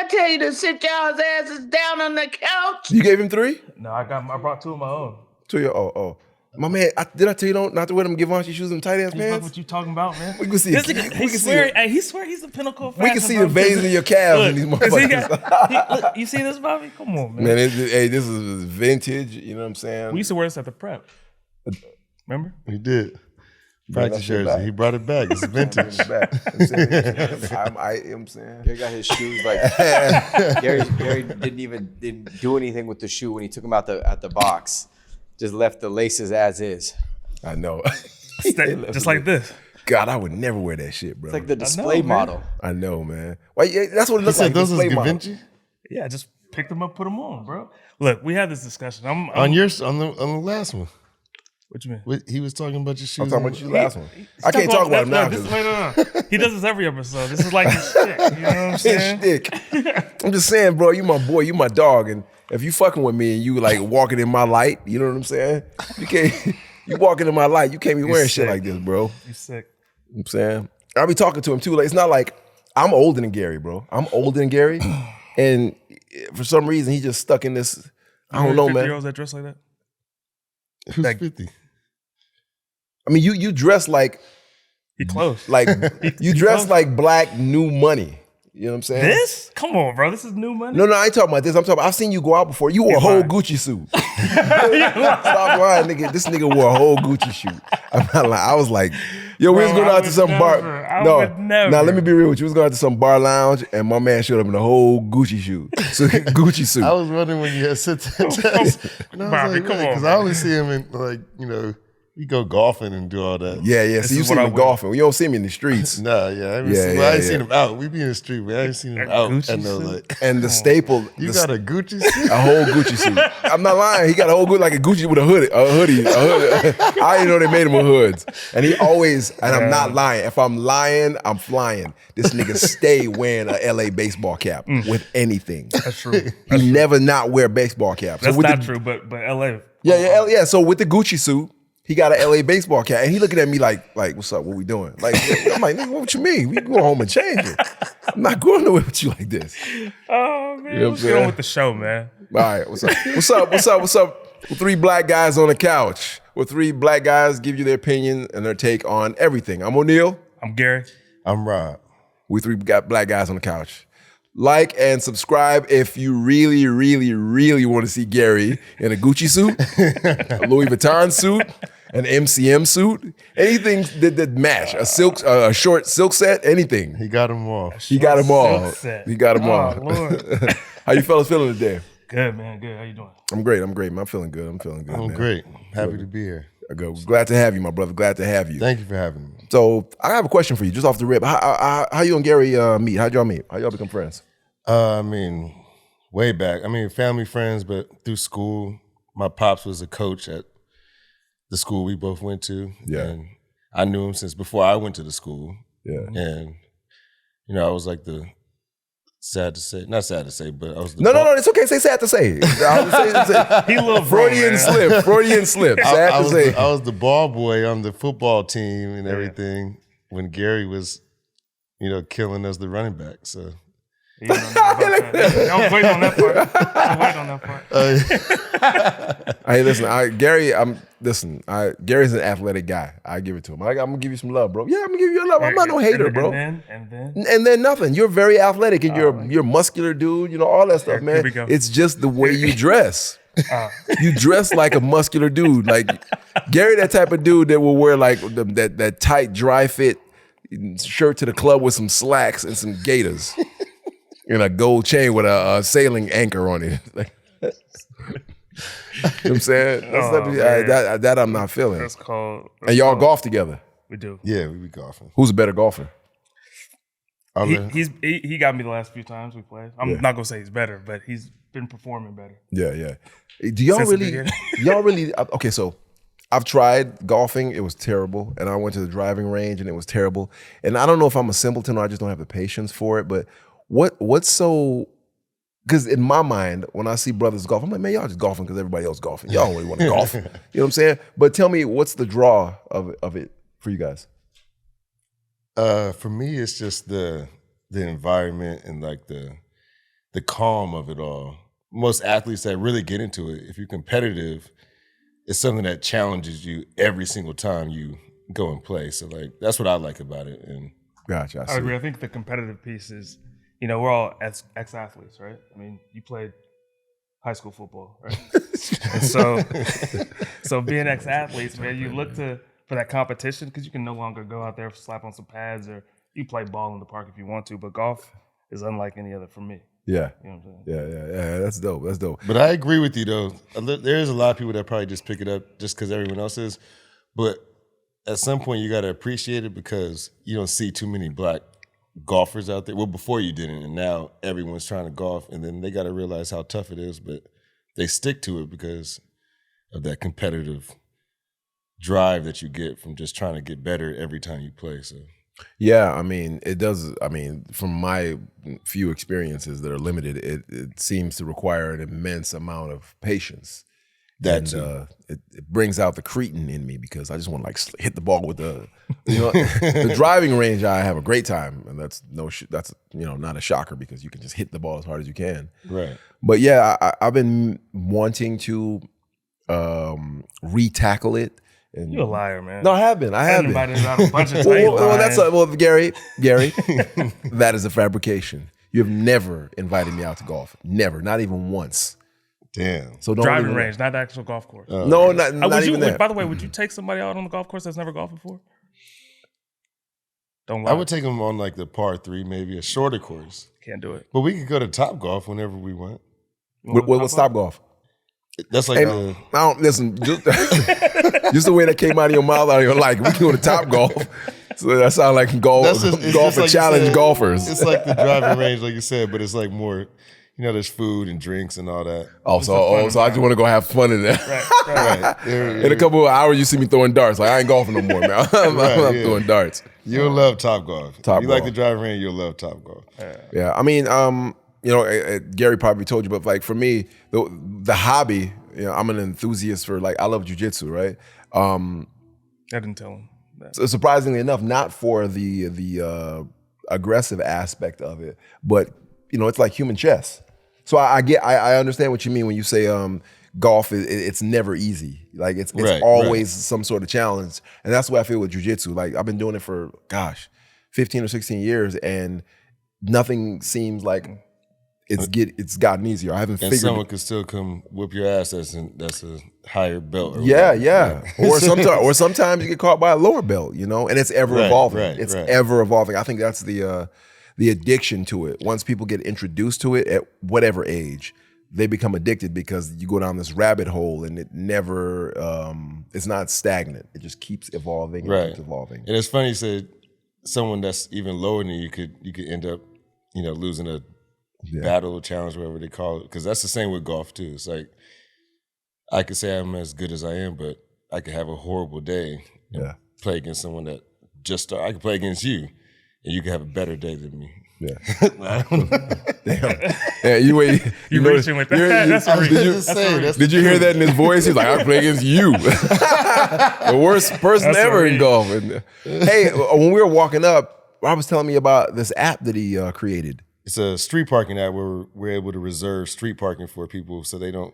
I tell you to sit y'all's asses down on the couch? You gave him 3? No, I brought 2 of my own. 2 of your, oh. My man, did I tell you not to wear them Givenchy shoes and tight ass Fuck pants? what you talking about, man? We can see. This nigga, he swear he's the pinnacle of fashion. We can see the veins in your calves in these motherfuckers. Look, you see this, Bobby? Come on, man. Man, this is vintage. You know what I'm saying? We used to wear this at the prep. Remember? He did. Practice jersey. He brought it back. It's vintage. You know what I'm saying? Gary got his shoes like Gary didn't do anything with the shoe when he took them out the box. Just left the laces as is. I know. Just like this. God, I would never wear that shit, bro. It's like the display model. I know, man. Well, yeah, that's what it looks like. Those is Givenchy? Yeah, just pick them up, put them on, bro. Look, we had this discussion. I'm on the last one. What you mean? He was talking about your shoes. I'm talking about your last one. I can't talk about him now. No. He does this every episode. This is like his shit. You know what I'm saying? His shtick. I'm just saying, bro, you my boy, you my dog, and if you fucking with me and you like walking in my light, you know what I'm saying? You walking in my light, you can't be wearing shit like this, bro. You sick. You know what I'm saying? I'll be talking to him too. Like, it's not like I'm older than Gary, bro. I'm older than Gary, and for some reason he just stuck in this. I don't know, man. 50-year-olds that dress like that? Who's 50? I mean, you dress like he close. Like you dress like black new money. You know what I'm saying? This? Come on, bro. This is new money. No, I ain't talking about this. I'm talking about, I've seen you go out before. You wore a whole Gucci suit. Stop lying, nigga. This nigga wore a whole Gucci suit. I'm not lying. I was like, yo, we was going out to some bar. Now let me be real with you. We was going out to some bar lounge and my man showed up in a whole Gucci suit. So Gucci suit. I was wondering when you had said that. Bobby, come on. Because I always see him in we go golfing and do all that. Yeah. So you see him golfing. You don't see him in the streets. Nah, yeah. I ain't seen him out. We be in the street, but I ain't seen him out. And the staple. You got a Gucci suit? A whole Gucci suit. I'm not lying. He got a whole like a Gucci with a hoodie. I didn't know they made him with hoods. And he always, and I'm not lying. If I'm lying, I'm flying. This nigga stay wearing a LA baseball cap with anything. That's true. He never not wear baseball caps. That's not true, but LA. Yeah. So with the Gucci suit, he got an LA baseball cap, and he looking at me like, what's up? What we doing? Like, I'm like, nigga, what you mean? We can go home and change it. I'm not going nowhere with you like this. Oh man, you know what's going with the show, man? All right, what's up? With 3 black guys on the couch. Where 3 black guys give you their opinion and their take on everything. I'm O'Neal. I'm Gary. I'm Rob. We 3 got black guys on the couch. Like and subscribe if you really, really, really want to see Gary in a Gucci suit, a Louis Vuitton suit, an MCM suit, anything that match, a short silk set, anything. He got them all. He got them all. He got them all. Lord. How you fellas feeling today? Good, man. Good. How you doing? I'm great, man. I'm feeling good. I'm man. great. Happy to be here. Good. Glad to have you, my brother. Glad to have you. Thank you for having me. So I have a question for you, just off the rip. How you and Gary meet? How'd y'all meet? How y'all become friends? I mean, way back. I mean, family friends, but through school. My pops was a coach at the school we both went to. Yeah. And I knew him since before I went to the school. Yeah. And, I was like not sad to say, but I was the No, it's okay. Say sad to say. He a little Freudian slip. Sad to say. I was the ball boy on the football team and everything when Gary was, killing us the running back. So I'm waiting on that part. Hey, listen, Gary's an athletic guy. I give it to him. I'm gonna give you some love, bro. Yeah, I'm gonna give you love. I'm not no hater, bro. And then nothing. You're very athletic, and you're muscular, dude. All that stuff, man. It's just the way you dress. You dress like a muscular dude. Like Gary, that type of dude that will wear like that tight, dry fit shirt to the club with some slacks and some gaiters. And a gold chain with a sailing anchor on it. You know what I'm saying? That I'm not feeling. That's called. And y'all golf together? We do. Yeah, we be golfing. Who's a better golfer? He got me the last few times we played. I'm not gonna say he's better, but he's been performing better. Yeah. Do y'all really? Okay, so I've tried golfing. It was terrible. And I went to the driving range and it was terrible. And I don't know if I'm a simpleton or I just don't have the patience for it, but what's so, because in my mind, when I see brothers golf, I'm like, man, y'all just golfing because everybody else golfing. Y'all don't really want to golf. You know what I'm saying? But tell me, what's the draw of it for you guys? For me, it's just the environment and like the the calm of it all. Most athletes that really get into it, if you're competitive, it's something that challenges you every single time you go and play. So like that's what I like about it. And Gotcha. I agree. I think the competitive piece is, we're all ex-athletes, right? I mean, you played high school football, right? And so being ex-athletes, man, you look for that competition because you can no longer go out there, slap on some pads, or you play ball in the park if you want to. But golf is unlike any other for me. Yeah. You know what I'm saying? Yeah. That's dope. That's dope. But I agree with you though. There is a lot of people that probably just pick it up just because everyone else is. But at some point you got to appreciate it because you don't see too many black golfers out there. Well, before you didn't, and now everyone's trying to golf, and then they got to realize how tough it is, but they stick to it because of that competitive drive that you get from just trying to get better every time you play. So yeah, I mean, it does. I mean, from my few experiences that are limited, it seems to require an immense amount of patience. It brings out the cretin in me because I just want to like hit the ball with the driving range. I have a great time, and that's not a shocker because you can just hit the ball as hard as you can. right. But yeah, I've been wanting to re-tackle it. And You're a liar, man. no, I have been. Invited out a bunch of Gary, that is a fabrication. You have never invited me out to golf. Never, not even once. Damn. So don't driving even, range, not the actual golf course. No, not even that. By the way, would you take somebody out on the golf course that's never golfed before? Don't lie. I would take them on like the par 3, maybe a shorter course. Can't do it. But we could go to Top Golf whenever we want. What's Top Golf? That's like I don't listen. Just the way that came out of your mouth, we can go to Top Golf. So that sounds like golf for challenge golfers. It's like the driving range, like you said, but it's like more. There's food and drinks and all that. So I just want to go have fun in there. Right. In a couple of hours, you see me throwing darts. Like I ain't golfing no more, man. I'm throwing darts. You'll love Top Golf. If you like Golf. the driving range, you'll love Top Golf. Yeah. I mean, Gary probably told you, but like for me, the hobby, I'm an enthusiast for I love jujitsu, right? I didn't tell him that. So surprisingly enough, not for the aggressive aspect of it, but it's like human chess. So I understand what you mean when you say golf it's never easy. Like it's always some sort of challenge, and that's what I feel with jiu-jitsu. Like I've been doing it for 15 or 16 years, and nothing seems like it's gotten easier. I haven't figured. And someone could still come whip your ass. That's a higher belt. Yeah. Or sometimes you get caught by a lower belt, and it's ever evolving. It's ever evolving. I think that's the addiction to it. Once people get introduced to it at whatever age, they become addicted because you go down this rabbit hole and it never, it's not stagnant. It just keeps evolving and keeps evolving. And it's funny you said someone that's even lower than you could end up, losing a battle or challenge, whatever they call it. Because that's the same with golf too. It's like I could say I'm as good as I am, but I could have a horrible day and play against someone that just started. I could play against you. And you can have a better day than me. Yeah. Damn. Yeah, you reaching with that. That's a reach. Did you hear that in his voice? He's like, I play against you. The worst person ever in golf. Hey, when we were walking up, Rob was telling me about this app that he created. It's a street parking app where we're able to reserve street parking for people so they don't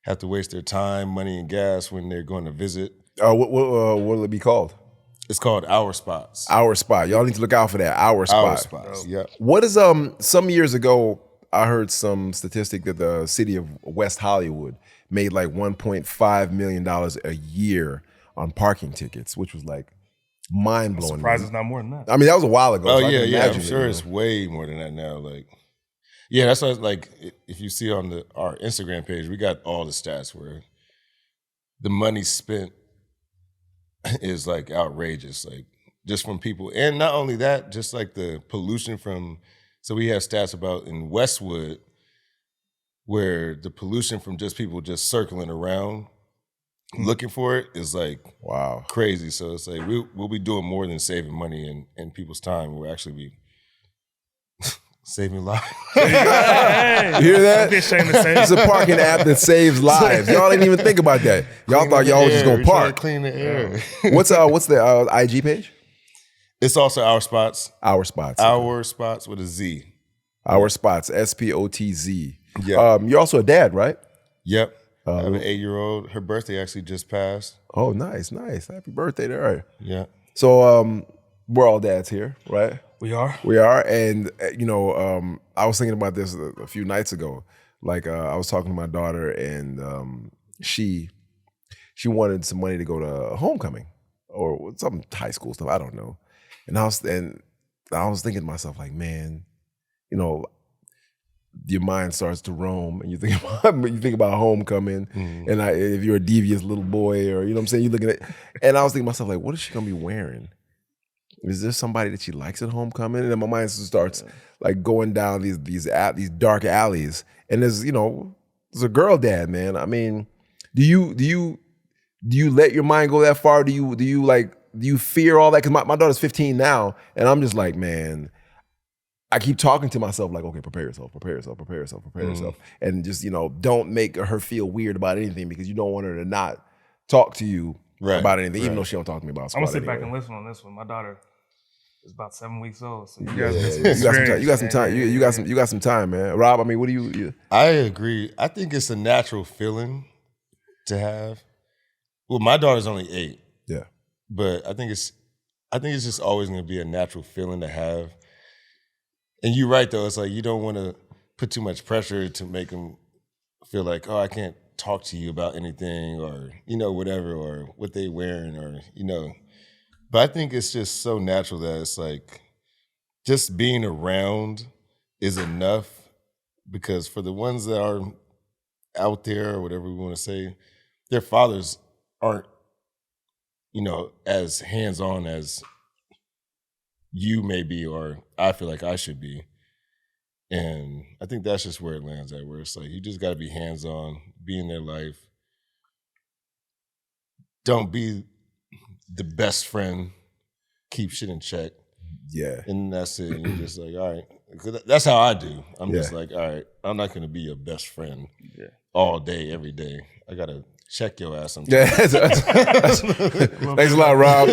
have to waste their time, money, and gas when they're going to visit. What will it be called? It's called Our Spots. Our Spot. Y'all need to look out for that. Our Spot. Our Spots. Yeah. What is some years ago I heard some statistic that the city of West Hollywood made like $1.5 million a year on parking tickets, which was like mind blowing. Surprised it's not more than that. I mean, that was a while ago. Oh so yeah. I'm sure it's way more than that now. That's why like if you see on our Instagram page, we got all the stats where the money spent is like outrageous, like just from people. And not only that, just like the pollution from, so we have stats about in Westwood where the pollution from just people just circling around looking for it is like crazy. So it's like we'll be doing more than saving money and people's time. We'll actually be saving lives. Hey, you hear that? Don't be ashamed to say it's a parking app that saves lives. Y'all didn't even think about that. Y'all thought y'all was just gonna park. Clean the air. What's the IG page? It's also Our Spots. Our Spots. Our Spots with a Z. Our Spots, SPOTZ. Yeah. You're also a dad, right? Yep. I have an 8-year-old. Her birthday actually just passed. Oh, nice. Happy birthday to her. Yeah. So we're all dads here, right? We are. We are. And, I was thinking about this a few nights ago. Like, I was talking to my daughter, and she wanted some money to go to homecoming or some high school stuff. I don't know. And I was thinking to myself, like, man, your mind starts to roam, and you think about homecoming, and if you're a devious little boy, or you know what I'm saying, you're looking at, and I was thinking to myself, like, what is she gonna be wearing? Is there somebody that she likes at homecoming? And then my mind starts like going down these dark alleys, and there's a girl dad, man. I mean, do you let your mind go that far? Do you fear all that? Because my daughter's 15 now, and I'm just like, man, I keep talking to myself like, okay, prepare yourself, and just don't make her feel weird about anything, because you don't want her to not talk to you about anything, even though she don't talk to me about. I'm gonna sit back and listen on this one. My daughter is about 7 weeks old, so you got some time. You got some time, man. Rob, I mean, what do you? I agree. I think it's a natural feeling to have. Well, my daughter's only 8. Yeah, but I think it's just always going to be a natural feeling to have. And you're right, though. It's like you don't want to put too much pressure to make them feel like, oh, I can't talk to you about anything, or whatever, or what they wearing, or But I think it's just so natural that it's like just being around is enough, because for the ones that are out there, or whatever we want to say, their fathers aren't, as hands-on as you may be, or I feel like I should be. And I think that's just where it lands at, where it's like you just got to be hands-on, be in their life. Don't be the best friend, keep shit in check. Yeah. And that's it. And you're just like, all right. 'Cause that's how I do. I'm just like, all right, I'm not going to be your best friend all day, every day. I got to check your ass sometimes. Thanks a lot, Rob.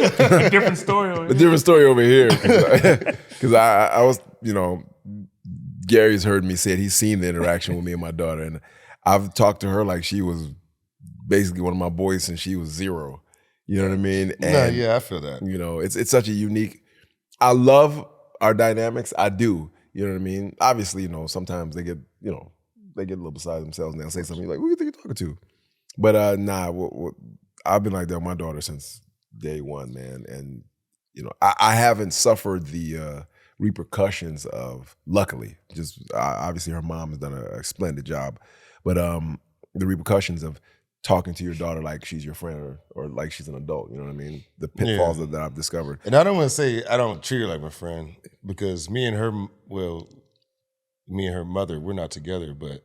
Different story over A here. different story over here. Because I was, Gary's heard me say it. He's seen the interaction with me and my daughter. And I've talked to her like she was basically one of my boys since she was 0. You know what I mean? And, yeah, I feel that. It's such a unique, I love our dynamics. I do. You know what I mean? Obviously, sometimes they get a little beside themselves, and they'll say something like, who do you think you're talking to? But I've been like that with my daughter since day one, man. And, I haven't suffered the repercussions of, luckily, just obviously her mom has done a splendid job, but the repercussions of talking to your daughter like she's your friend, or like she's an adult, you know what I mean? The pitfalls that I've discovered. And I don't want to say I don't treat her like my friend, because me and her mother, we're not together, but,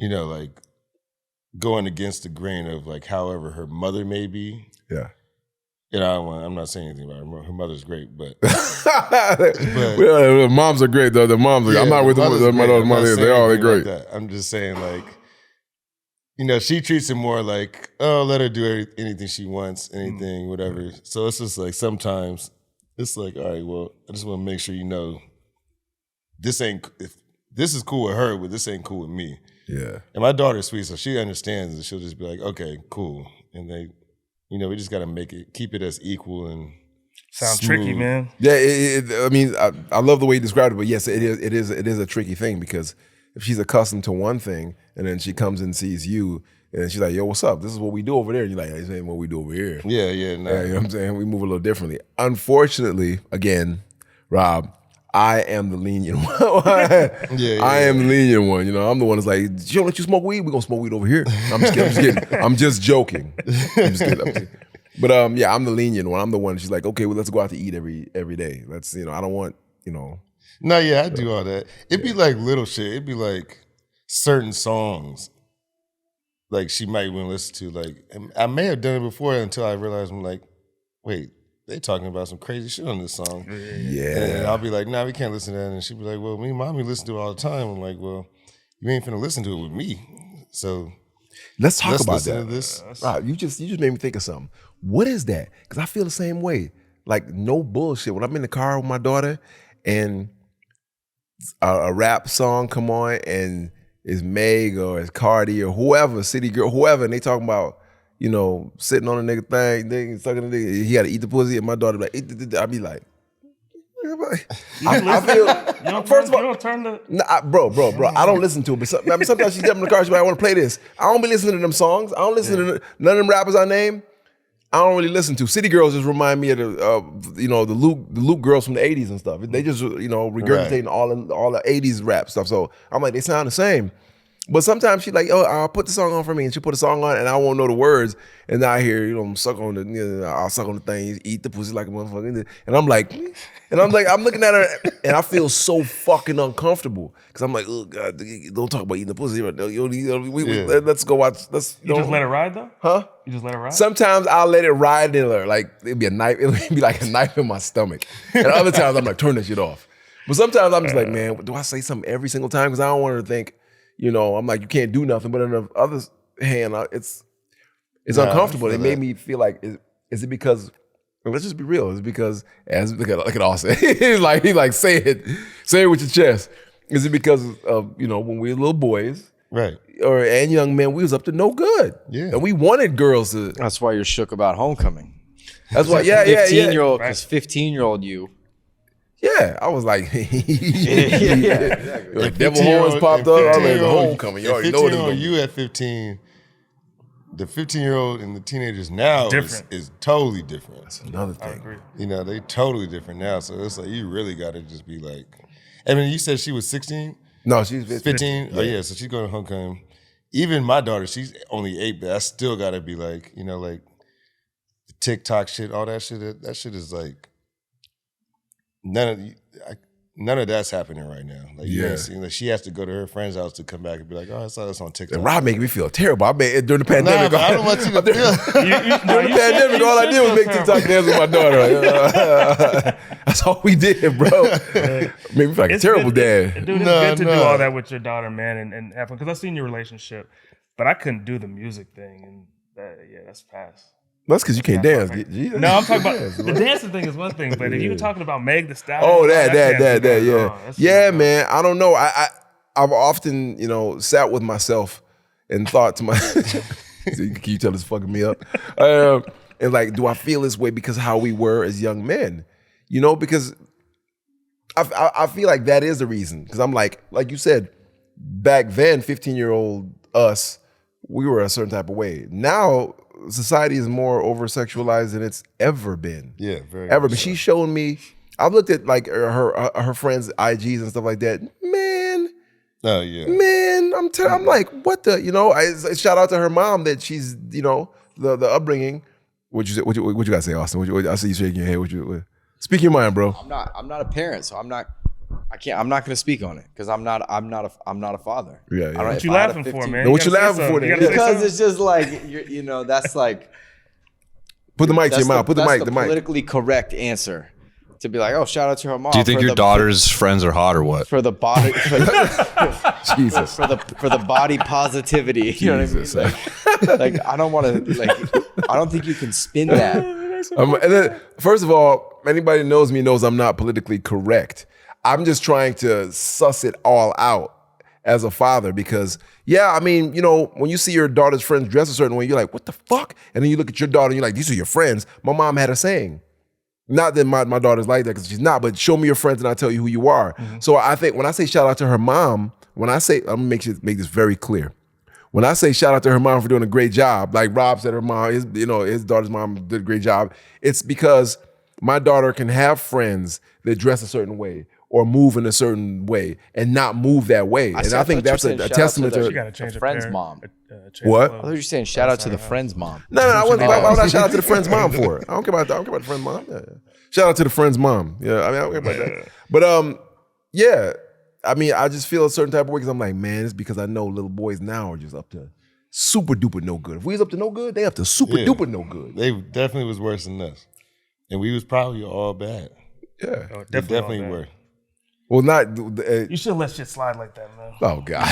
like going against the grain of like however her mother may be. Yeah. I'm not saying anything about her. Her mother's great, but the moms are great though. The moms are, I'm not with my daughter's mother. They're great. Like I'm just saying, like, she treats it more like, oh, let her do anything she wants, anything, whatever. So it's just like sometimes it's like, all right, well, I just want to make sure this is cool with her, but this ain't cool with me. Yeah. And my daughter's sweet, so she understands, and she'll just be like, okay, cool. And they, we just got to keep it as equal and sounds smooth. tricky, man. Yeah, I mean, I love the way you described it, but yes, it is a tricky thing, because if she's accustomed to one thing and then she comes and sees you and she's like, yo, what's up? This is what we do over there. And you're like, this ain't what we do over here. Yeah, no. Yeah, you know what I'm saying? We move a little differently. Unfortunately, again, Rob, I am the lenient one. I am the lenient one. I'm the one that's like, she don't let you smoke weed? We're going to smoke weed over here. I'm just kidding. I'm just joking. I'm just kidding. But I'm the lenient one. I'm the one she's like, okay, well, let's go out to eat every day. Let's, I don't want, No, yeah, I do all that. It'd be like little shit. It'd be like certain songs, like she might want to listen to. Like, I may have done it before until I realized, I'm like, wait, they talking about some crazy shit on this song. Yeah. And I'll be like, nah, we can't listen to that. And she'd be like, well, me and mommy listen to it all the time. I'm like, well, you ain't finna listen to it with me. So let's talk about listen that. to this. Rob, you just made me think of something. What is that? Because I feel the same way. Like, no bullshit. When I'm in the car with my daughter and a rap song come on and it's Meg or it's Cardi or whoever, City Girl, whoever, and they talking about, you know, sitting on a nigga thing, sucking the nigga, he gotta eat the pussy, and my daughter be like, I'd be like, I feel, first of all, bro, I don't listen to it, but sometimes she's in the car, she's like, I want to play this. I don't be listening to them songs. I don't listen to none of them rappers I name. I don't really listen to. City Girls just remind me of the Luke girls from the 80s and stuff. They just, regurgitating all the 80s rap stuff. So I'm like, they sound the same. But sometimes she's like, I'll put the song on for me, and she put a song on, and I won't know the words, and I hear, I'll suck on the thing, eat the pussy like a motherfucker, and I'm like, I'm looking at her, and I feel so fucking uncomfortable, because I'm like, oh God, don't talk about eating the pussy right now. Let's go watch. You just let it ride though? Huh? You just let it ride? Sometimes I'll let it ride, and like it'd be a knife. It'd be like a knife in my stomach, and other times I'm like, turn that shit off. But sometimes I'm just like, man, do I say something every single time? Because I don't want her to think. I'm like, you can't do nothing. But on the other hand, it's uncomfortable. It made me feel like, is it because, let's just be real. Is it because, look at Austin. He's like, say it with your chest. Is it because of, when we were little boys, right, and young men, we was up to no good. Yeah. And we wanted girls to. That's why you're shook about homecoming. That's why, 15-year-old, because 15-year-old you. Yeah, I was like, exactly. Like devil horns popped up. I was like, the homecoming. You already know what it's going to be. You at 15, the 15-year-old and the teenagers now is totally different. That's another thing. I agree. They totally different now. So it's like, you really got to just be like, I mean, you said she was 16? No, she's 15. Oh yeah, so she's going to homecoming. Even my daughter, she's only 8, but I still got to be like, like the TikTok shit, all that shit. That shit is like, none of that's happening right now. Like, she has to go to her friend's house to come back and be like, oh, I saw this on TikTok. And Rob making me feel terrible. I mean, during the pandemic, I don't want you to feel. During the pandemic, all I did was make TikTok dance with my daughter. That's all we did, bro. Made me feel like a terrible dad. Dude, it's good to do all that with your daughter, man, and have fun. Because I've seen your relationship, but I couldn't do the music thing, and that's past. That's because you can't dance. No, I'm talking about the dancing thing is one thing, but if you're talking about Meg the Stallion, yeah, man. I don't know. I've often, sat with myself and thought to myself, can you tell this fucking me up? And like, do I feel this way because of how we were as young men? Because I feel like that is the reason. Because I'm like you said, back then, 15-year-old us, we were a certain type of way. Now, society is more over-sexualized than it's ever been. Yeah, very ever. But she's showing me, I've looked at like her friends' IGs and stuff like that. Man. Oh yeah. Man, I'm like, what the, I shout out to her mom that she's, the upbringing. What you gotta say, Austin? I see you shaking your head. Speak your mind, bro. I'm not a parent, so I'm not going to speak on it because I'm not a father. Yeah. What you laughing for, man? No, what you laughing for? Because it's just like that's like. Put the mic to your mouth. Put the mic. That's the politically correct answer. To be like, oh, shout out to her mom. Do you think your daughter's friends are hot or what? For the body, Jesus. For the body positivity. You know what I mean? Like I don't want to. I don't think you can spin that. And then, first of all, anybody who knows me knows I'm not politically correct. I'm just trying to suss it all out as a father because, when you see your daughter's friends dress a certain way, you're like, what the fuck? And then you look at your daughter and you're like, these are your friends. My mom had a saying. Not that my daughter's like that because she's not, but show me your friends and I'll tell you who you are. Mm-hmm. So I think when I say shout out to her mom, I'm gonna make this very clear. When I say shout out to her mom for doing a great job, like Rob said her mom, his daughter's mom did a great job, it's because my daughter can have friends that dress a certain way or move in a certain way and not move that way. And I think that's a testament to the friend's mom. What? I thought you were saying shout out to the friend's mom. No, why would I shout out to the friend's mom for it? I don't care about the friend's mom. Yeah. Shout out to the friend's mom. Yeah, I don't care about that. But I just feel a certain type of way because I'm like, man, it's because I know little boys now are just up to super duper no good. If we was up to no good, they up to super duper no good. They definitely was worse than us. And we was probably all bad. Yeah. Oh, definitely were. Well, not. You should let shit slide like that, man. Oh God.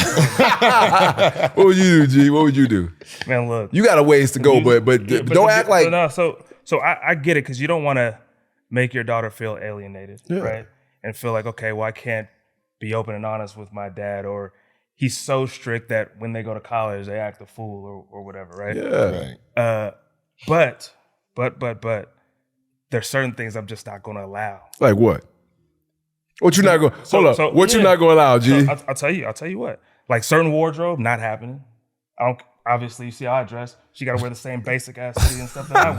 What would you do, G? What would you do? Man, look. You got a ways to go, but don't act like. No, so I get it because you don't want to make your daughter feel alienated, right? And feel like, okay, well, I can't be open and honest with my dad, or he's so strict that when they go to college, they act a fool or whatever, right? Yeah. Right. But there's certain things I'm just not going to allow. Like what? What you not going? What you not going to allow, G? So I'll tell you what. Like certain wardrobe, not happening. I don't. Obviously, you see how I dress. She got to wear the same basic ass hoodie and stuff that I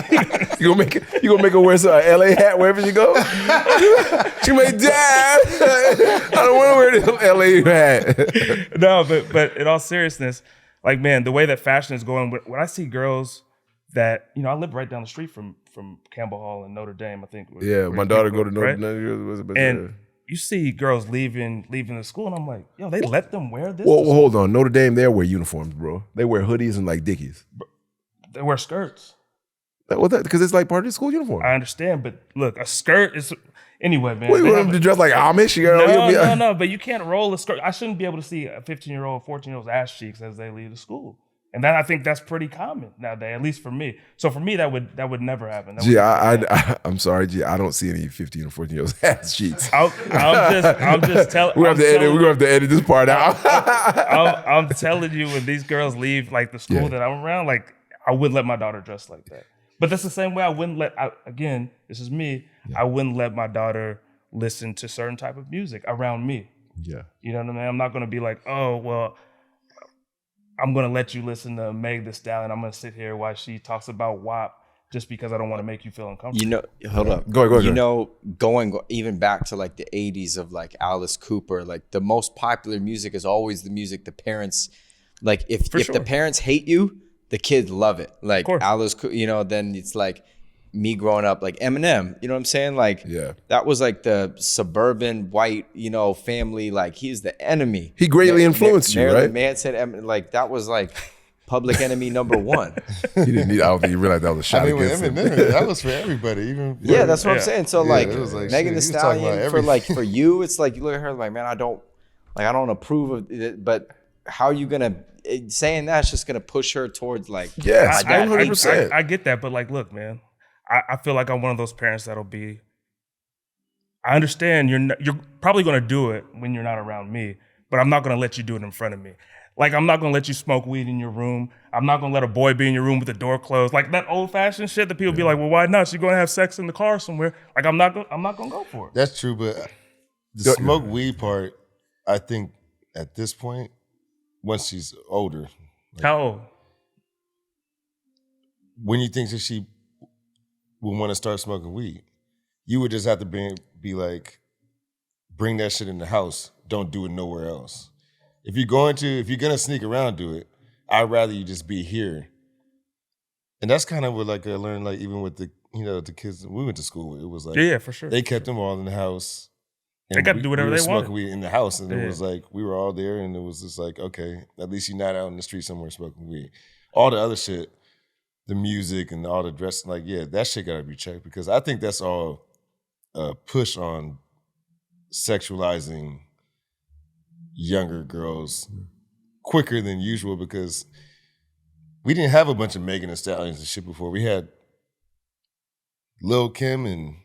wear. You gonna make her wear some LA hat wherever she go? She may Dad, I don't want to wear this LA hat. No, but in all seriousness, like man, the way that fashion is going, when I see girls that I live right down the street from Campbell Hall in Notre Dame, I think. Yeah, my daughter go to Notre Dame, and you see girls leaving the school, and I'm like, yo, they let them wear this? Well, hold on. Notre Dame, they wear uniforms, bro. They wear hoodies and like dickies. They wear skirts. Because it's like part of the school uniform. I understand, but look, a skirt is... Anyway, man. What, you want them to dress like Amish? No, but you can't roll a skirt. I shouldn't be able to see a 15-year-old, 14-year-old's ass cheeks as they leave the school. And I think that's pretty common nowadays, at least for me. So for me, that would never happen. I'm sorry, G. I don't see any 15 or 14-year-olds ass cheeks. I'm just telling. We're gonna have to edit this part out. I'm telling you, when these girls leave like the school that I'm around, like I wouldn't let my daughter dress like that. But that's the same way I wouldn't again, this is me. I wouldn't let my daughter listen to certain type of music around me. Yeah, you know what I mean. I'm not gonna be like, oh well, I'm going to let you listen to Meg Thee Stallion. I'm going to sit here while she talks about WAP just because I don't want to make you feel uncomfortable. Hold up. Go ahead. Going even back to like the 80s of like Alice Cooper, like the most popular music is always the music the parents, like if the parents hate you, the kids love it. Like Alice Cooper, then it's like me growing up, like Eminem, you know what I'm saying? Like that was like the suburban white, family, like he's the enemy. He greatly influenced you, Marilyn right? Manson, like that was like public enemy number one. He didn't need, I don't think he realized that was a shot against him. That was for everybody, even for, that's what I'm saying. So like Megan Thee shit, Stallion for you, it's like you look at her like, man, I don't approve of it, but how are you gonna saying that's just gonna push her towards like 100%. I get that, but like look, man. I feel like I'm one of those parents that'll be, I understand you're probably going to do it when you're not around me, but I'm not going to let you do it in front of me. Like, I'm not going to let you smoke weed in your room. I'm not going to let a boy be in your room with the door closed. Like that old fashioned shit that people be like, well, why not? She's going to have sex in the car somewhere. Like, I'm not going to go for it. That's true, but the smoke weed part, I think at this point, once she's older. Like, how old? When you think that she would want to start smoking weed, you would just have to bring that shit in the house. Don't do it nowhere else. If you're gonna sneak around, do it. I'd rather you just be here. And that's kind of what I learned, like even with the the kids we went to school with. It was like for sure. They kept them all in the house. They got to do whatever they want. Smoking weed in the house, and it was like we were all there, and it was just like, okay, at least you're not out in the street somewhere smoking weed. All the other shit, the music and all the dressing, that shit gotta be checked, because I think that's all a push on sexualizing younger girls quicker than usual, because we didn't have a bunch of Megan Thee Stallions and shit before. We had Lil' Kim and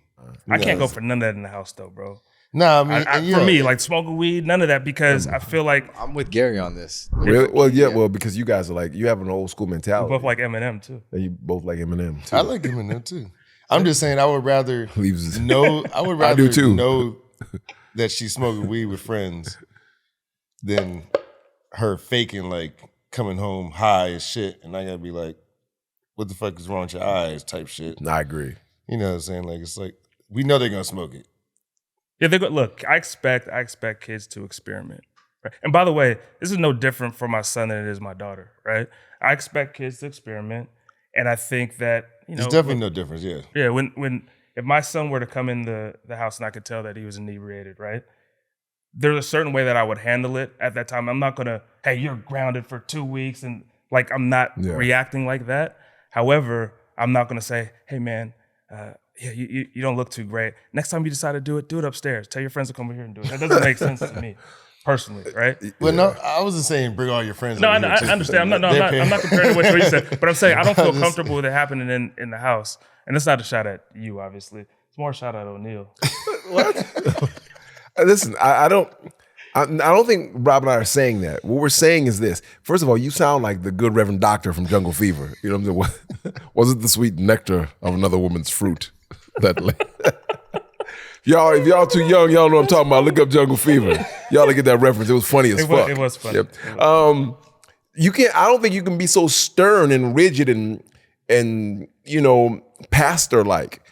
I can't go for none of that in the house though, bro. Nah, I mean, for me, like smoking weed, none of that, because I feel like I'm with Gary on this. Really? Well, because you guys are you have an old school mentality. We both like Eminem too. And you both like Eminem too. I like Eminem too. I'm just saying, I would rather know. I would I rather do too. know that she's smoking weed with friends than her faking coming home high as shit, and I gotta be like, "What the fuck is wrong with your eyes?" type shit. I agree. You know what I'm saying? It's like we know they're gonna smoke it. Yeah, look, I expect kids to experiment. Right? And by the way, this is no different for my son than it is my daughter, right? I expect kids to experiment, and I think that there's definitely no difference. Yeah. Yeah. When if my son were to come in the house and I could tell that he was inebriated, right? There's a certain way that I would handle it at that time. I'm not gonna, hey, you're grounded for 2 weeks, and I'm not reacting like that. However, I'm not gonna say, hey man, you don't look too great. Next time you decide to do it upstairs. Tell your friends to come over here and do it. That doesn't make sense to me, personally, right? Well, no, I wasn't saying bring all your friends. No, I understand. I'm not comparing to what you said, but I'm saying I don't feel comfortable with it happening in the house. And it's not a shot at you, obviously. It's more a shot at O'Neal. What? Listen, I don't think Rob and I are saying that. What we're saying is this. First of all, you sound like the good Reverend Doctor from Jungle Fever. You know what I'm saying? Was it the sweet nectar of another woman's fruit? If y'all too young, y'all know what I'm talking about. Look up Jungle Fever. Y'all to get that reference. It was funny as fuck. It was funny. Yep. You can't. I don't think you can be so stern and rigid and pastor like.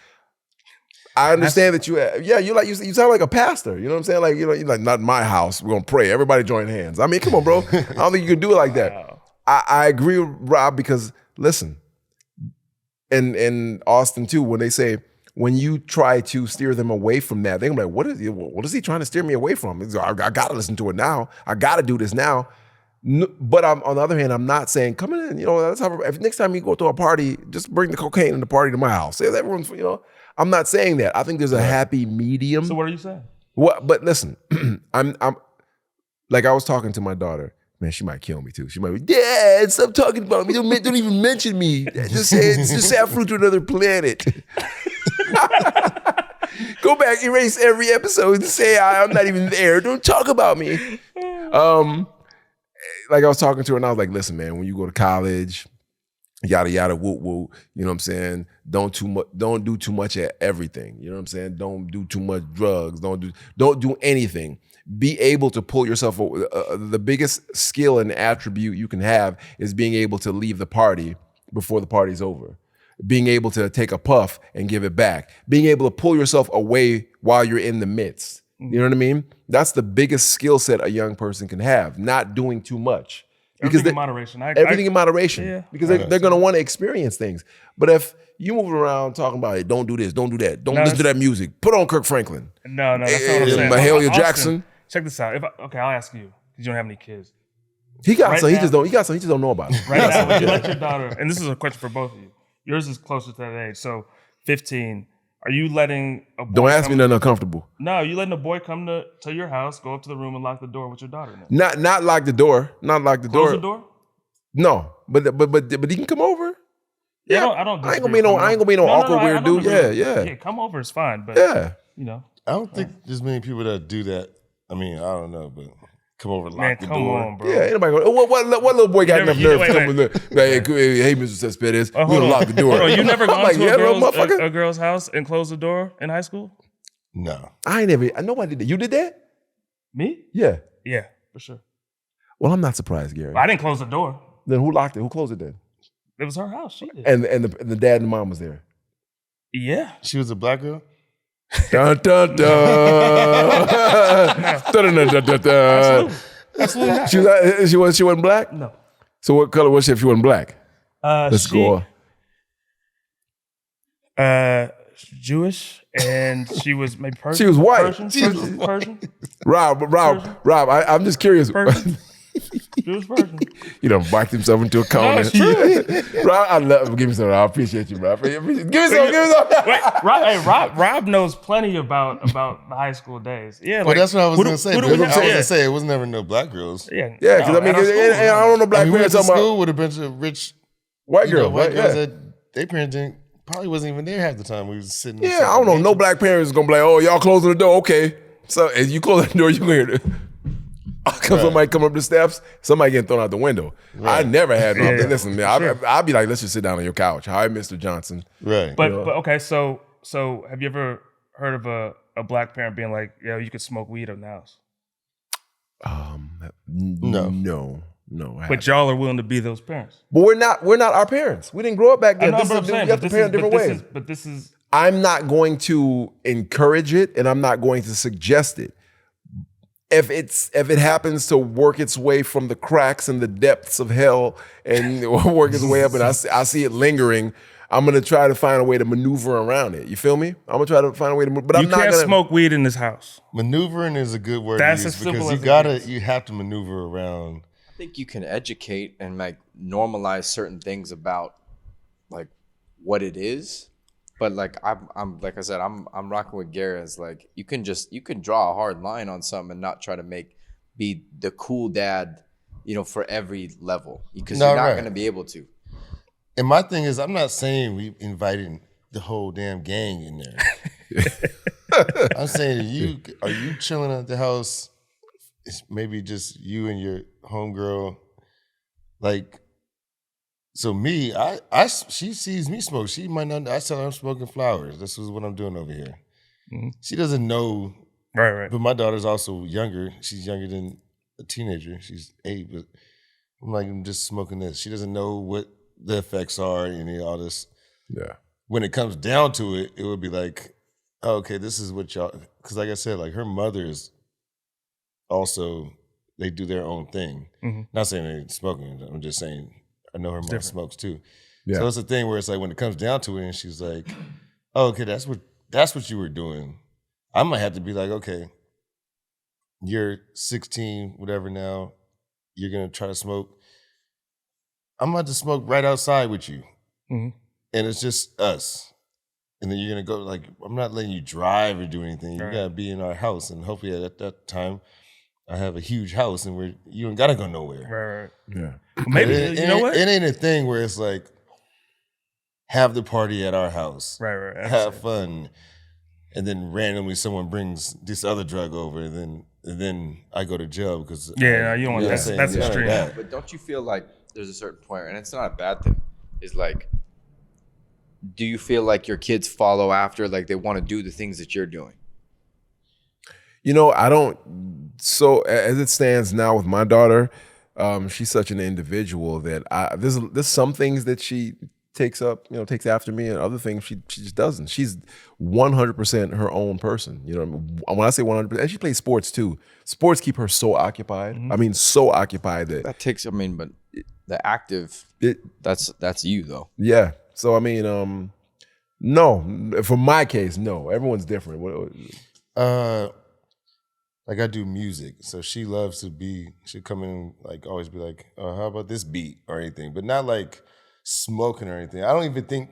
I understand that you sound like a pastor. You know what I'm saying? Like, you're like, not in my house. We're gonna pray. Everybody join hands. I mean, come on, bro. I don't think you can do it like that. Wow. I agree with Rob because listen, and Austin too, when they say when you try to steer them away from that, they're gonna be like, what is he trying to steer me away from? I gotta listen to it now. I gotta do this now. No, but on the other hand, I'm not saying come in. If next time you go to a party, just bring the cocaine in the party to my house. Say everyone's I'm not saying that. I think there's a happy medium. So what are you saying? What? But listen, I'm like I was talking to my daughter. Man, she might kill me too. She might be, Dad, stop talking about me. Don't even mention me. Just say I flew to another planet. Go back, erase every episode and say I'm not even there. Don't talk about me. Like I was talking to her and I was like, listen, man, when you go to college, yada yada woo woo, you know what I'm saying? Don't do too much at everything. You know what I'm saying? Don't do too much drugs. Don't do anything. Be able to pull yourself over. The biggest skill and attribute you can have is being able to leave the party before the party's over. Being able to take a puff and give it back. Being able to pull yourself away while you're in the midst. You know what I mean? That's the biggest skill set a young person can have. Not doing too much. Everything in moderation. Everything in moderation. Yeah. Because they're going to want to experience things. But if you move around talking about it, don't do this, don't do that, don't listen to that music, put on Kirk Franklin. No, that's not what I'm saying. Mahalia Jackson. Check this out. I'll ask you, because you don't have any kids. He got some, he just don't know about it. Right now, when you let your daughter, and this is a question for both of you, yours is closer to that age, so 15, are you letting a boy Don't ask me nothing uncomfortable. No, you letting a boy come to your house, go up to the room and lock the door with your daughter in it? Not lock the door. Not lock the door. Close the door? No, but he can come over. Yeah, I ain't gonna be no awkward weird dude. Yeah. Come over is fine, but yeah. I don't think there's many people that do that. I mean, I don't know, but come over and lock the door. Come on, bro. Yeah, ain't nobody going, what little boy got enough nerve to come in there? Hey, Mr. Cespedes, we're gonna lock the door. Hold on, you never gone to a girl's house and closed the door in high school? No. Nobody did that. You did that? Me? Yeah. Yeah, for sure. Well, I'm not surprised, Gary. I didn't close the door. Then who locked it? Who closed it then? It was her house. She did. And the dad and the mom was there. Yeah. She was a black girl? Dun, dun, dun. Absolutely. She wasn't black? No. So what color was she if she wasn't black? Let's go. Jewish, and she was maybe Persian. She was white. Persian. Rob, I'm just curious. Jewish Persian. You done backed himself into a corner. Rob, give me some. I appreciate you, Rob. Give me some. Wait, Rob knows plenty about the high school days. Yeah, well, that's what I was gonna say. I was gonna say it was never no black girls. Yeah, because I don't know black parents. We went to school with a bunch of rich white girls that their parents probably wasn't even there half the time. We was sitting. Yeah, I don't know. No black parents is gonna be like, oh, y'all closing the door, okay. So if you close the door, you can hear it. Somebody come up the steps, somebody getting thrown out the window. Right. I never had no. Listen, man, I'd be like, let's just sit down on your couch. Hi, Mr. Johnson. Right. But okay, so have you ever heard of a black parent being like, "Yo, you could smoke weed in the house"? No. But y'all are willing to be those parents. But we're not our parents. We didn't grow up back then. You have to parent different ways. But this is. I'm not going to encourage it, and I'm not going to suggest it. If it happens to work its way from the cracks and the depths of hell and work its way up, and I see it lingering, I'm gonna try to find a way to maneuver around it. You feel me? I'm gonna try to find a way to move. But I'm not gonna smoke weed in this house. Maneuvering is a good word. That's to use as simple because you have to maneuver around. I think you can educate and like normalize certain things about like what it is. But like I'm like I said, I'm rocking with Gary. It's like you can draw a hard line on something and not try to be the cool dad, for every level because you're not going to be able to. And my thing is, I'm not saying we invited the whole damn gang in there. I'm saying, are you chilling at the house? It's maybe just you and your homegirl. Like, so me, she sees me smoke. She might not. I tell her I'm smoking flowers. This is what I'm doing over here. Mm-hmm. She doesn't know. Right. But my daughter's also younger. She's younger than a teenager. She's 8, but I'm like, I'm just smoking this. She doesn't know what the effects are and all this. Yeah. When it comes down to it, it would be like, oh, okay, this is what y'all, because like I said, like her mother is also, they do their own thing. Mm-hmm. Not saying they're smoking. I'm just saying, I know her mom smokes too. Yeah. So it's a thing where it's like, when it comes down to it and she's like, oh, okay, that's what you were doing. I might have to be like, okay, you're 16, whatever now, you're going to try to smoke. I'm about to smoke right outside with you. Mm-hmm. And it's just us. And then you're going to go, like, I'm not letting you drive or do anything. You got to be in our house. And hopefully at that time, I have a huge house and you ain't got to go nowhere. Right. Yeah. Maybe, you know what? It ain't a thing where it's like, have the party at our house. Right. Have fun. And then randomly someone brings this other drug over, and then I go to jail because you don't want that. That's extreme. But don't you feel like there's a certain point, and it's not a bad thing, is like, do you feel like your kids follow after, like they want to do the things that you're doing? You know, I don't. So as it stands now with my daughter, she's such an individual that there's some things that she takes after me, and other things she just doesn't. She's 100% her own person. You know, when I say 100%, and she plays sports too. Sports keep her so occupied. Mm-hmm. I mean, so occupied that takes. I mean, but the active, that's you though. Yeah. So I mean, no. For my case, no. Everyone's different. Like I do music, so she loves to she'll come in like always be like, how about this beat or anything, but not like smoking or anything. I don't even think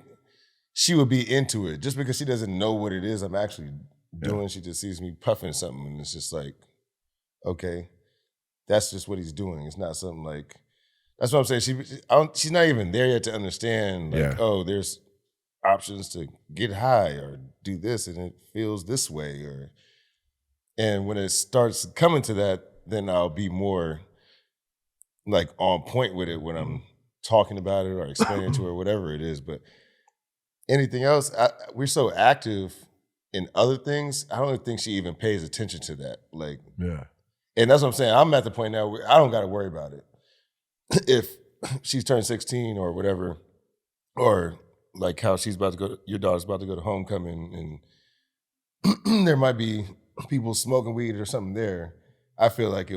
she would be into it just because she doesn't know what it is I'm actually doing. Yeah. She just sees me puffing something and it's just like, okay, that's just what he's doing. It's not something like, that's what I'm saying. She's not even there yet to understand like, oh, there's options to get high or do this and it feels this way and when it starts coming to that, then I'll be more like on point with it when I'm talking about it or explaining to her, whatever it is. But anything else, we're so active in other things, I don't think she even pays attention to that. Like, yeah. And that's what I'm saying. I'm at the point now where I don't got to worry about it. If she's turned 16 or whatever, or like how your daughter's about to go to homecoming and there might be people smoking weed or something there, I feel like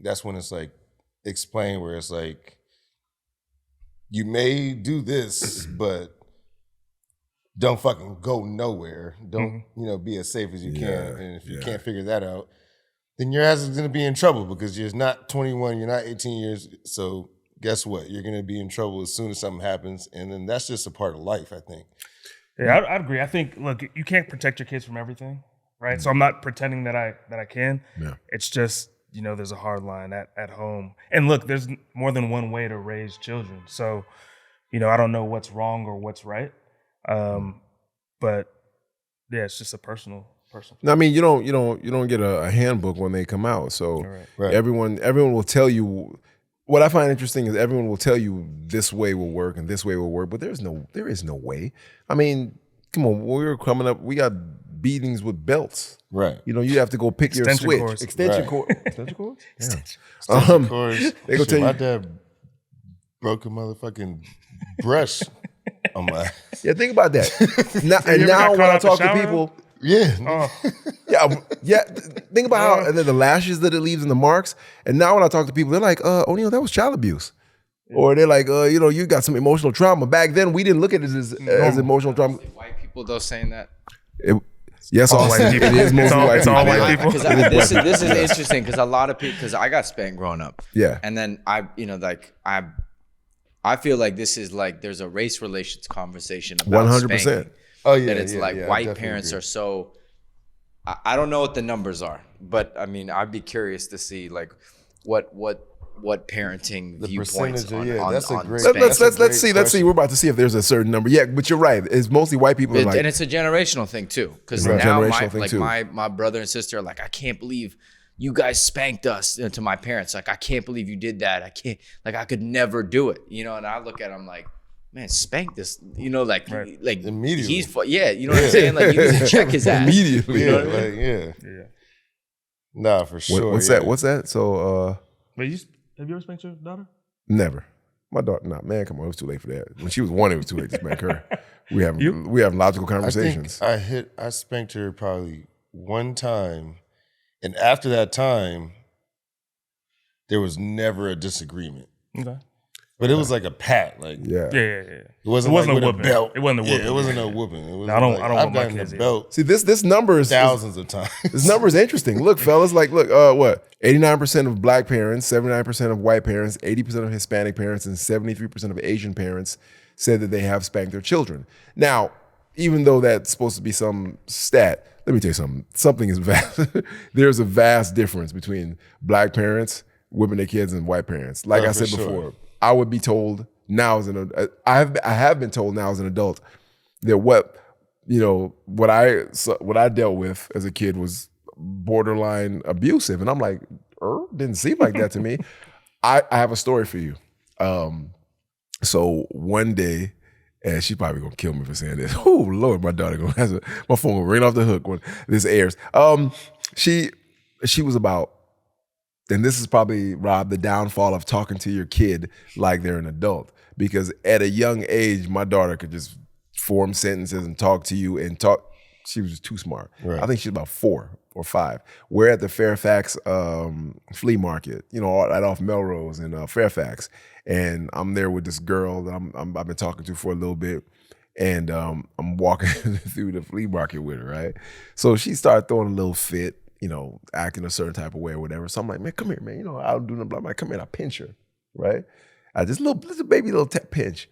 that's when it's like explained where it's like, you may do this, but don't fucking go nowhere. Don't, be as safe as you can. And if you can't figure that out, then your ass is going to be in trouble because you're not 21, you're not 18 years. So guess what? You're going to be in trouble as soon as something happens. And then that's just a part of life, I think. Yeah, I'd agree. I think, look, you can't protect your kids from everything, right? Mm-hmm. So I'm not pretending that I can. Yeah. It's just, there's a hard line at home. And look, there's more than one way to raise children. So, I don't know what's wrong or what's right. But yeah, it's just a personal. No, I mean, you don't get a handbook when they come out. So everyone will tell you. What I find interesting is everyone will tell you this way will work and this way will work, but there is no way. I mean, come on, when we were coming up, we got beatings with belts. Right. You have to go pick your switch. Cords. Extension cord. Extension cords? Yeah. Extension cords. They go tell you. My dad broke a motherfucking brush on my. Yeah, think about that. Now when I talk to people. Yeah. Yeah. Think about how the lashes that it leaves and the marks. And now when I talk to people, they're like, O'Neal, that was child abuse. Yeah. Or they're like, you got some emotional trauma. Back then, we didn't look at it as emotional trauma. White people, though, saying that? Yes, all white people. It is mostly white people. All white people. This is interesting because a lot of people, because I got spanked growing up. Yeah. And then I feel like this is like there's a race relations conversation about 100%. Spanking. Oh yeah, that it's white parents are so. I don't know what the numbers are, but I mean, I'd be curious to see like what what parenting The viewpoints percentage, on that's a on great- spanking. Let's see. We're about to see if there's a certain number. Yeah, but you're right. It's mostly white people. Are like, And it's a generational thing too, because It's a now generational thing, too. my brother and sister are like, I can't believe you guys spanked us. To my parents, like, I can't believe you did that. I can't, like, I could never do it, you know. And I look at him like, man, spank this, you know, like Immediately. yeah, you know what I'm saying, like, you need to check his ass immediately. You Yeah, know what I mean? yeah. Nah, for sure. What's yeah. that? What's that? So Wait, have you ever spanked your daughter? never. My daughter, nah, man, come on, it was too late for that. When she was 1, it was too late to spank her. We have logical I conversations. think I spanked her probably one time, and after that time, there was never a disagreement. Okay. But it was like a pat, like yeah. Yeah. it wasn't It wasn't like a with whooping. a belt. It wasn't a whooping. Yeah, it wasn't no whooping. It was I don't like, whoop I've my gotten kids the either. belt See, this number is thousands of times. This number is interesting. Look, fellas, like, look, what? 89% of black parents, 79% of white parents, 80% of Hispanic parents, and 73% of Asian parents said that they have spanked their children. Now, even though that's supposed to be some stat, let me tell you something. Something is vast. There's a vast difference between black parents whipping their kids and white parents. Like I said for before, sure. I would be told now as I have been told now as an adult that what I dealt with as a kid was borderline abusive, and I'm like, didn't seem like that to me. I have a story for you. So one day, and she's probably gonna kill me for saying this. Oh Lord, my daughter gonna have my phone will ring off the hook when this airs. She was about, and this is probably, Rob, the downfall of talking to your kid like they're an adult. Because at a young age, my daughter could just form sentences and talk to you and talk. She was just too smart. Right. I think she's about 4 or 5. We're at the Fairfax flea market, right off Melrose in Fairfax. And I'm there with this girl that I've been talking to for a little bit. And I'm walking through the flea market with her, right? So she started throwing a little fit, acting a certain type of way or whatever. So I'm like, man, come here, man. I'll do nothing. I'm like, come here, I pinch her, right? I just little baby little pinch.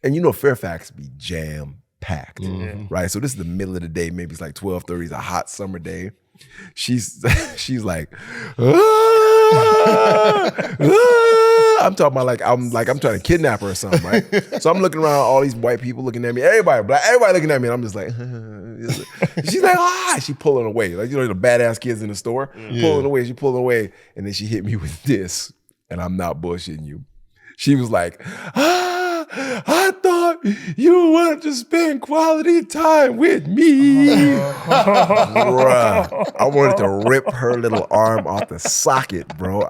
And Fairfax be jam packed, right? So this is the middle of the day, maybe it's like 12:30, it's a hot summer day. She's like, I'm talking about I'm trying to kidnap her or something, right? So I'm looking around, all these white people looking at me, everybody looking at me, and I'm just like, she's like, she pulling away, like the badass kids in the store, pulling away, and then she hit me with this, and I'm not bullshitting you. She was like, I thought you wanted to spend quality time with me. Bruh, I wanted to rip her little arm off the socket, bro.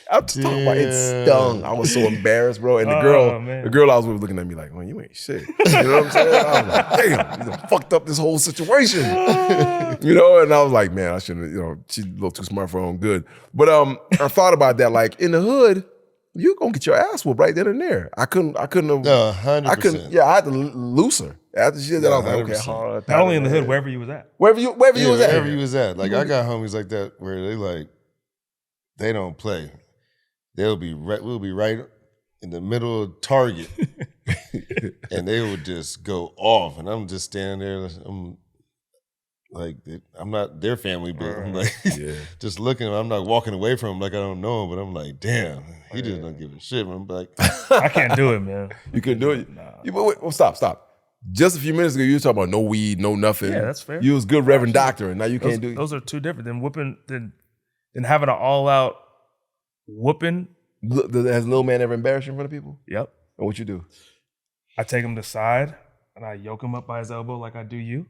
I'm just talking about it stung. I was so embarrassed, bro. And the girl I was with was looking at me like, man, you ain't shit. You know what I'm saying? I was like, damn, you done fucked up this whole situation. And I was like, man, I shouldn't, she's a little too smart for her own good. But I thought about that, like in the hood, you gonna get your ass whooped right then and there. I couldn't have. 100%. Yeah, I had to loose her. After she did that, I was like, 100%. okay. Not only in the hood, wherever you was at. Wherever you was at. Wherever you was at. Like, I got homies like that where they don't play. We'll be right in the middle of Target, and they would just go off, and I'm just standing there. I'm like, I'm not their family, but I'm like, just looking. I'm not walking away from them like I don't know him, but I'm like, damn, he just don't give a shit. I'm like, I can't do it, man. You couldn't do it. Nah. Stop. Just a few minutes ago, you were talking about no weed, no nothing. Yeah, that's fair. You was good Reverend Doctor, and now you can't do it. Those are two different than whooping than having an all-out whooping. Has Lil Man ever embarrassed you in front of people? Yep. And what you do? I take him to the side and I yoke him up by his elbow like I do you.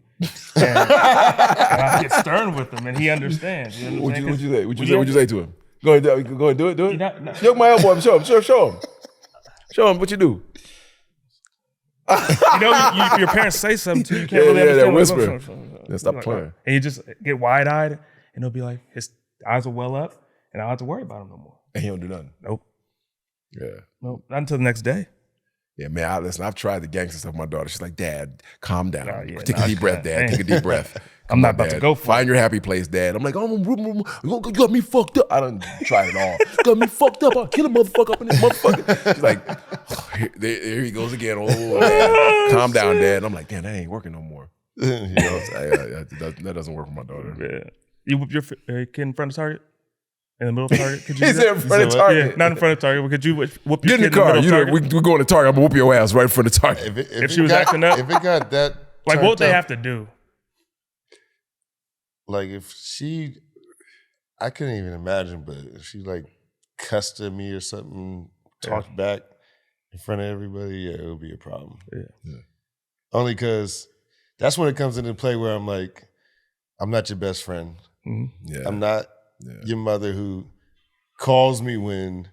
And I get stern with him and he understands. You know what you say? What you say to him? Go ahead, do it. No. Yoke my elbow up, show him. Show him what you do. Your parents say something to you, you can't really understand. That whisper. Stop playing. And you just get wide-eyed and it'll be like, his eyes will well up and I don't have to worry about him no more. And he don't do nothing. Nope. Yeah. Nope. Not until the next day. Yeah, man, I've tried the gangster stuff with my daughter. She's like, Dad, calm down. Take a deep breath, Dad. Take a deep breath. I'm not about to go for it. Find your happy place, Dad. I'm like, you got me fucked up. I done tried it all. Got me fucked up. I'll kill a motherfucker up in this motherfucker. She's like, there he goes again. Oh, Dad. Calm down, Dad. And I'm like, damn, that ain't working no more. That doesn't work for my daughter. Yeah. You whip your kid in front of Target? In the middle of Target? Could you He's in front of Target. Yeah, not in front of Target. But could you whoop Get your in the kid car. in the middle of Target? We're going to Target. I'm going to whoop your ass right in front of Target. If she was acting up? If it got that Like, what would they turned have up, to do? like I couldn't even imagine, but if she like cussed at me or something, talked back in front of everybody, yeah, it would be a problem. Yeah. Only because that's when it comes into play where I'm like, I'm not your best friend. Mm-hmm. Yeah. I'm not your mother who calls me when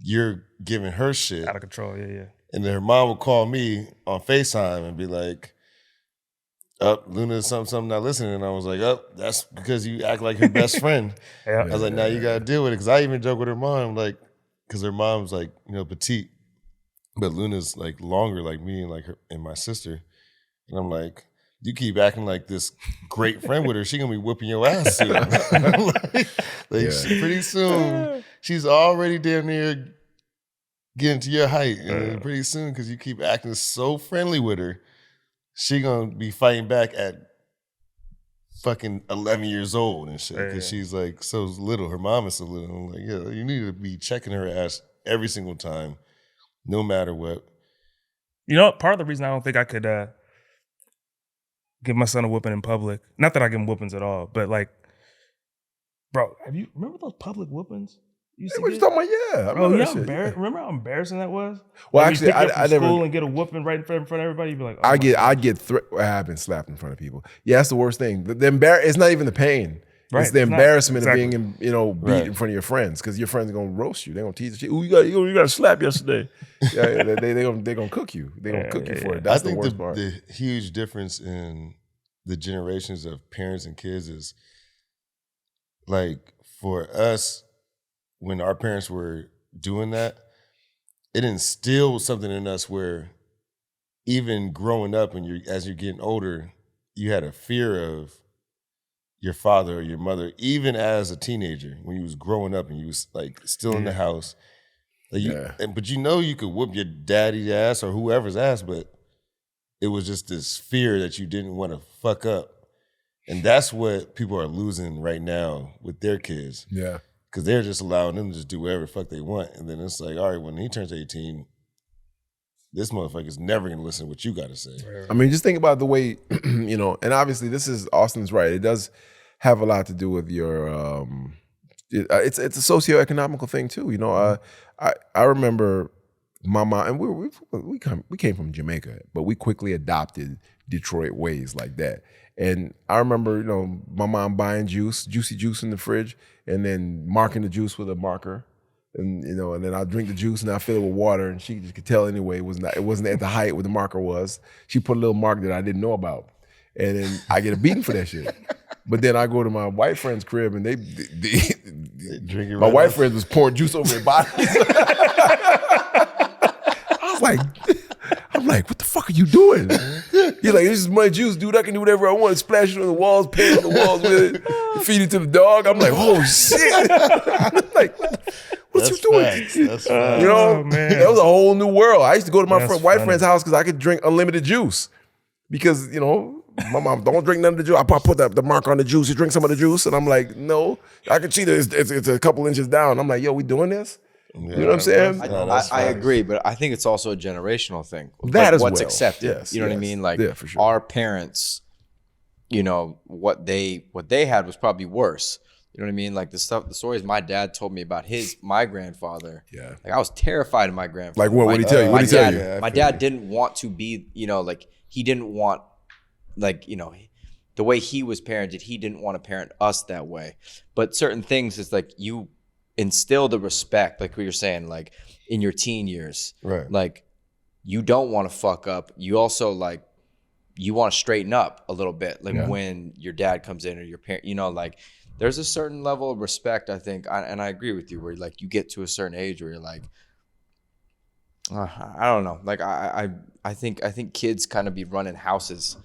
you're giving her shit. Out of control, yeah. And then her mom would call me on FaceTime and be like, Luna's something not listening. And I was like, that's because you act like her best friend. I was like, now you got to deal with it. Because I even joke with her mom, like, because her mom's like, petite. But Luna's like longer like me and like her and my sister. And I'm like, you keep acting like this great friend with her, she gonna be whooping your ass soon. Pretty soon, she's already damn near getting to your height. And pretty soon, because you keep acting so friendly with her, she gonna be fighting back at fucking 11 years old and shit. Because she's like so little. Her mom is so little. I'm like, yeah, you need to be checking her ass every single time, no matter what. Part of the reason I don't think I could give my son a whooping in public. Not that I give him whoopings at all, but like, bro, remember those public whoopings? What you talking about? Yeah. Remember how embarrassing that was? Well, like, actually, I never. School and get a whooping right in front of everybody. You'd be like, I have been slapped in front of people. Yeah, that's the worst thing. It's not even the pain. Right. It's the embarrassment Exactly. of being, beat in front of your friends because your friends are gonna roast you. They're gonna tease you. You got a slap yesterday. They're gonna cook you. They're gonna cook you for it. That's the worst part. The huge difference in the generations of parents and kids is like for us, when our parents were doing that, it instilled something in us where even growing up and as you're getting older, you had a fear of your father or your mother, even as a teenager, when you was growing up and you was like still in the house. But you could whoop your daddy's ass or whoever's ass, but it was just this fear that you didn't want to fuck up. And that's what people are losing right now with their kids. Yeah. Because they're just allowing them to just do whatever the fuck they want. And then it's like, all right, when he turns 18, this motherfucker's never going to listen to what you got to say. I mean, just think about the way, and obviously Austin's right. It does have a lot to do with your, it's a socioeconomical thing too. I remember my mom, and we came from Jamaica, but we quickly adopted Detroit ways like that. And I remember, my mom buying juicy juice in the fridge, and then marking the juice with a marker, and and then I drink the juice and I fill it with water, and she just could tell anyway it wasn't at the height where the marker was. She put a little mark that I didn't know about, and then I get a beating for that shit. But then I go to my white friend's crib, and they drink it. My white friend was pouring juice over their bodies. I'm like, what the fuck are you doing? He's like, this is my juice, dude. I can do whatever I want. Splash it on the walls, paint on the walls with it, feed it to the dog. I'm like, oh shit. I'm like, what you doing? That's man. That was a whole new world. I used to go to my white friend's house because I could drink unlimited juice. Because, my mom, don't drink none of the juice. I put the mark on the juice. You drink some of the juice? And I'm like, no. I can cheat it. It's a couple inches down. I'm like, yo, we doing this? You know what I'm saying? I agree, but I think it's also a generational thing. What's accepted. Yes, you know what I mean? Like for sure. Our parents, what they had was probably worse. You know what I mean? Like the stories my dad told me about my grandfather. Yeah. Like I was terrified of my grandfather. Like what? What did he tell you? What did he tell you? My dad didn't want to be, like he didn't want, like, the way he was parented, he didn't want to parent us that way. But certain things is like you instill the respect, like what you're saying, like in your teen years, right? Like you don't want to fuck up. You also like you want to straighten up a little bit, like when your dad comes in or your parent. Like there's a certain level of respect, I think, and I agree with you, where like you get to a certain age where you're like, I don't know, like I think kids kind of be running houses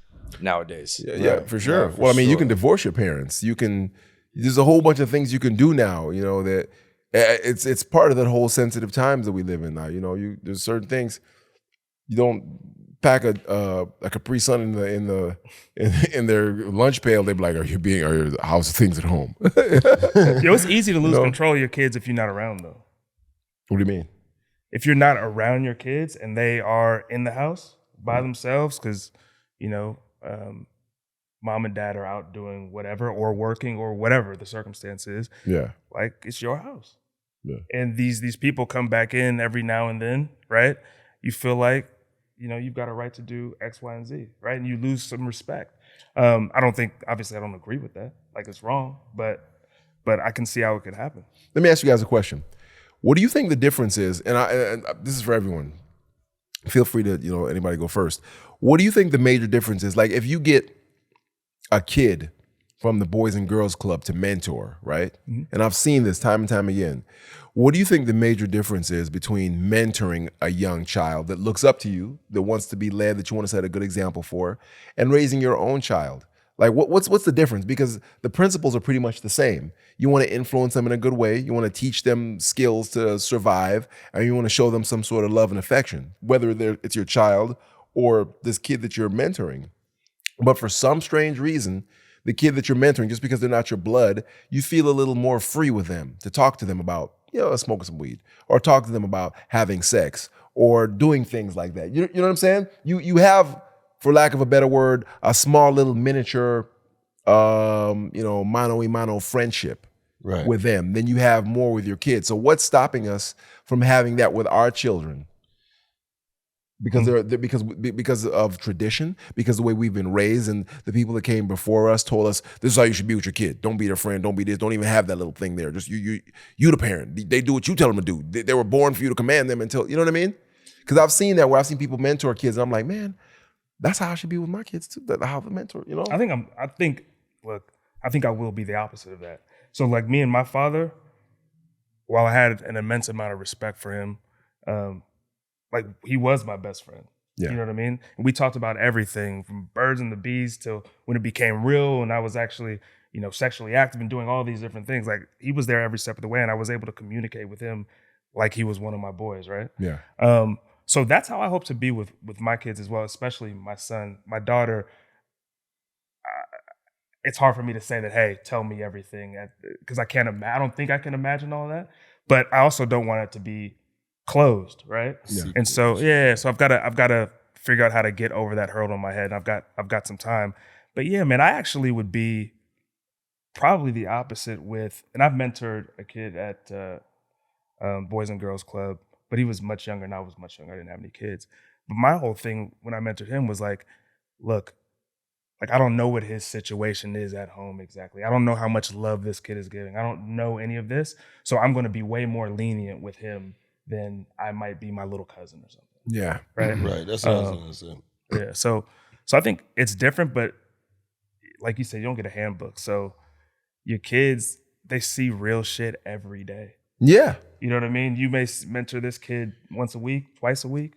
nowadays. Yeah, for sure. Well, I mean, you can divorce your parents. There's a whole bunch of things you can do now, that it's part of that whole sensitive times that we live in now. There's certain things pack a Capri Sun in their lunch pail, they'd be like, how's things at home? Yo, it's easy to lose control of your kids if you're not around, though. What do you mean? If you're not around your kids and they are in the house by themselves, because, mom and dad are out doing whatever or working or whatever the circumstance is. Yeah. Like, it's your house. Yeah. And these people come back in every now and then, right? You feel like, you've got a right to do X, Y, and Z, right? And you lose some respect. Obviously I don't agree with that. Like, it's wrong, but I can see how it could happen. Let me ask you guys a question. What do you think the difference is? And this is for everyone. Feel free to, anybody go first. What do you think the major difference is? Like, if you get a kid from the Boys and Girls Club to mentor, right? Mm-hmm. And I've seen this time and time again. What do you think the major difference is between mentoring a young child that looks up to you, that wants to be led, that you want to set a good example for, and raising your own child? Like, what's the difference? Because the principles are pretty much the same. You want to influence them in a good way. You want to teach them skills to survive, and you want to show them some sort of love and affection, whether it's your child or this kid that you're mentoring. But for some strange reason, the kid that you're mentoring, just because they're not your blood, you feel a little more free with them to talk to them about, smoking some weed, or talk to them about having sex or doing things like that. You know what I'm saying? You have, for lack of a better word, a small little miniature, mano a mano friendship with them than you have more with your kids. So what's stopping us from having that with our children? Because because of tradition, because the way we've been raised, and the people that came before us told us this is how you should be with your kid. Don't be their friend. Don't be this. Don't even have that little thing there. Just you the parent. They do what you tell them to do. They were born for you to command them until, you know what I mean? Because I've seen that where I've seen people mentor kids, and I'm like, man, that's how I should be with my kids too. How the mentor, I think I will be the opposite of that. So like me and my father, while I had an immense amount of respect for him, like he was my best friend. Yeah. You know what I mean? And we talked about everything from birds and the bees till when it became real and I was actually, sexually active and doing all these different things. Like he was there every step of the way and I was able to communicate with him like he was one of my boys, right? Yeah. So that's how I hope to be with my kids as well, especially my son. My daughter, it's hard for me to say that, hey, tell me everything, because I don't think I can imagine all of that. But I also don't want it to be closed, right? Yeah. And so so I've got to figure out how to get over that hurdle in my head. I've got some time. But yeah, man, I actually would be probably the opposite with, and I've mentored a kid at Boys and Girls Club, but he was much younger and I was much younger. I didn't have any kids. But my whole thing when I mentored him was like, look, like I don't know what his situation is at home exactly. I don't know how much love this kid is giving. I don't know any of this. So I'm going to be way more lenient with him than I might be my little cousin or something. Yeah. Right. That's what I was going to say. Yeah. So I think it's different, but like you said, you don't get a handbook. So your kids, they see real shit every day. Yeah. You know what I mean? You may mentor this kid once a week, twice a week,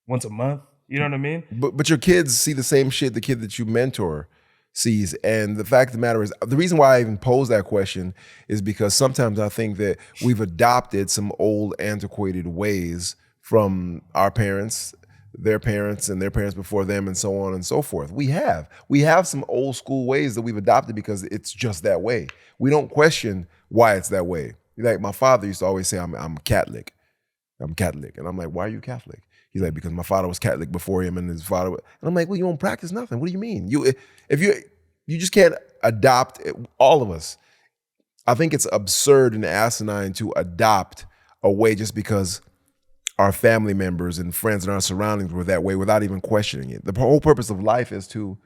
once a month. You know what I mean? But your kids see the same shit the kid that you mentor sees. And the fact of the matter is, the reason why I even pose that question is because sometimes I think that we've adopted some old antiquated ways from our parents, their parents, and their parents before them, and so on and so forth. We have some old school ways that we've adopted because it's just that way. We don't question why it's that way. Like my father used to always say, I'm Catholic. I'm Catholic. And I'm like, why are you Catholic? He's like, because my father was Catholic before him and his father. And I'm like, well, you don't practice nothing. What do you mean? You just can't adopt it, all of us. I think it's absurd and asinine to adopt a way just because our family members and friends and our surroundings were that way without even questioning it. The whole purpose of life is to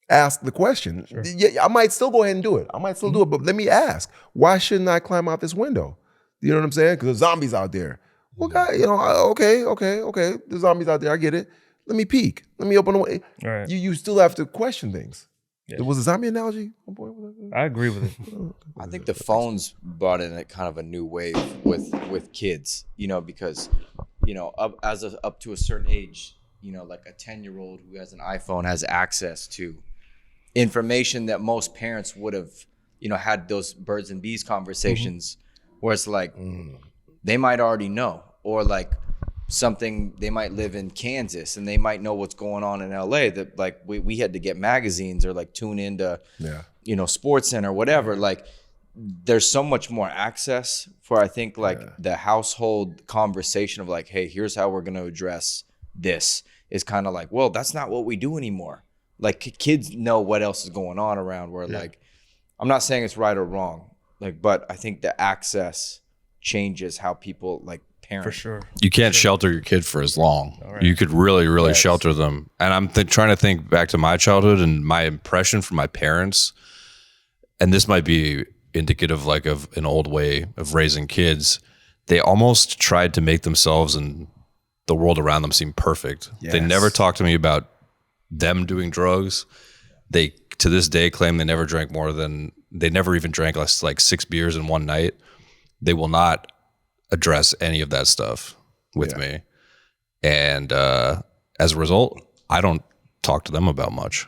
ask the question. Sure. Yeah, I might still go ahead and do it. But let me ask, why shouldn't I climb out this window? You know what I'm saying? Because there's zombies out there. Well, God, okay. There's zombies out there. I get it. Let me peek. Let me open the way. Right. You still have to question things. Yeah. Was a zombie analogy? I agree with it. I think the phones brought in a kind of a new wave with kids, because, up to a certain age, like a 10-year-old who has an iPhone has access to information that most parents would have, had those birds and bees conversations where it's like, they might already know. Or like something, they might live in Kansas and they might know what's going on in LA, that like we had to get magazines or like tune into, you know, Sports Center, whatever. Like there's so much more access for, I think, like the household conversation of like, hey, here's how we're going to address this, is kind of like, well, that's not what we do anymore. Like kids know what else is going on around, where like, I'm not saying it's right or wrong, like, but I think the access changes how people like parent. For sure. You can't shelter your kid for as long. Right. You could really shelter them. And I'm trying to think back to my childhood and my impression from my parents. And this might be indicative like of an old way of raising kids. They almost tried to make themselves and the world around them seem perfect. Yes. They never talked to me about them doing drugs. They, to this day, claim they never even drank less like 6 beers in one night. They will not address any of that stuff with me. And as a result, I don't talk to them about much.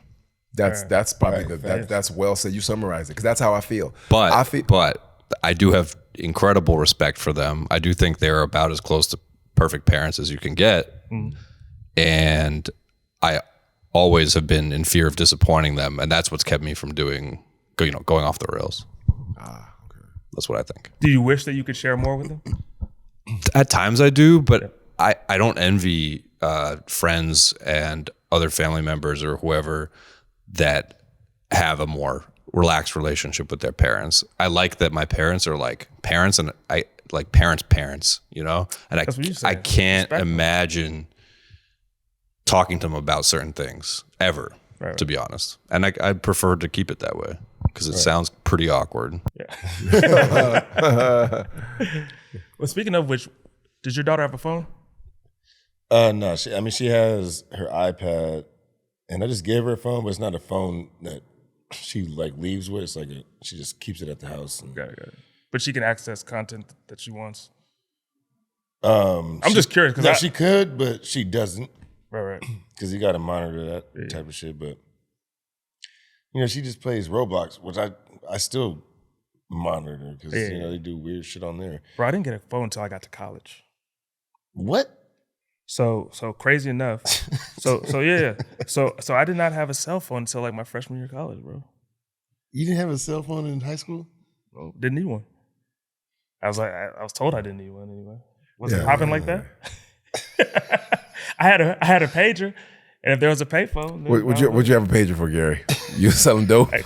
That's probably that's well said. You summarize it, because that's how I feel. But I do have incredible respect for them. I do think they're about as close to perfect parents as you can get. And I always have been in fear of disappointing them, and that's what's kept me from going off the rails. Okay. That's what I think. Do you wish that you could share more with them? At times I do, but I don't envy friends and other family members or whoever that have a more relaxed relationship with their parents. I like that my parents are like parents, and I like parents, you know? And I can't imagine talking to them about certain things ever, to be honest. And I prefer to keep it that way because it sounds pretty awkward. Yeah. Well, speaking of which, does your daughter have a phone? No, she has her iPad, and I just gave her a phone, but it's not a phone that she like leaves with. It's like she just keeps it at the house. Got it. But she can access content that she wants. I'm just curious because she could, but she doesn't. Right. Because you got to monitor that type of shit. But she just plays Roblox, which I still monitor because they do weird shit on there. Bro, I didn't get a phone until I got to college. What? So crazy enough. So I did not have a cell phone until like my freshman year of college, bro. You didn't have a cell phone in high school? Well, didn't need one. I was told I didn't need one anyway. Was it popping like that? I had a pager, and if there was a payphone, would you have a pager for, Gary? You selling dope? Hey,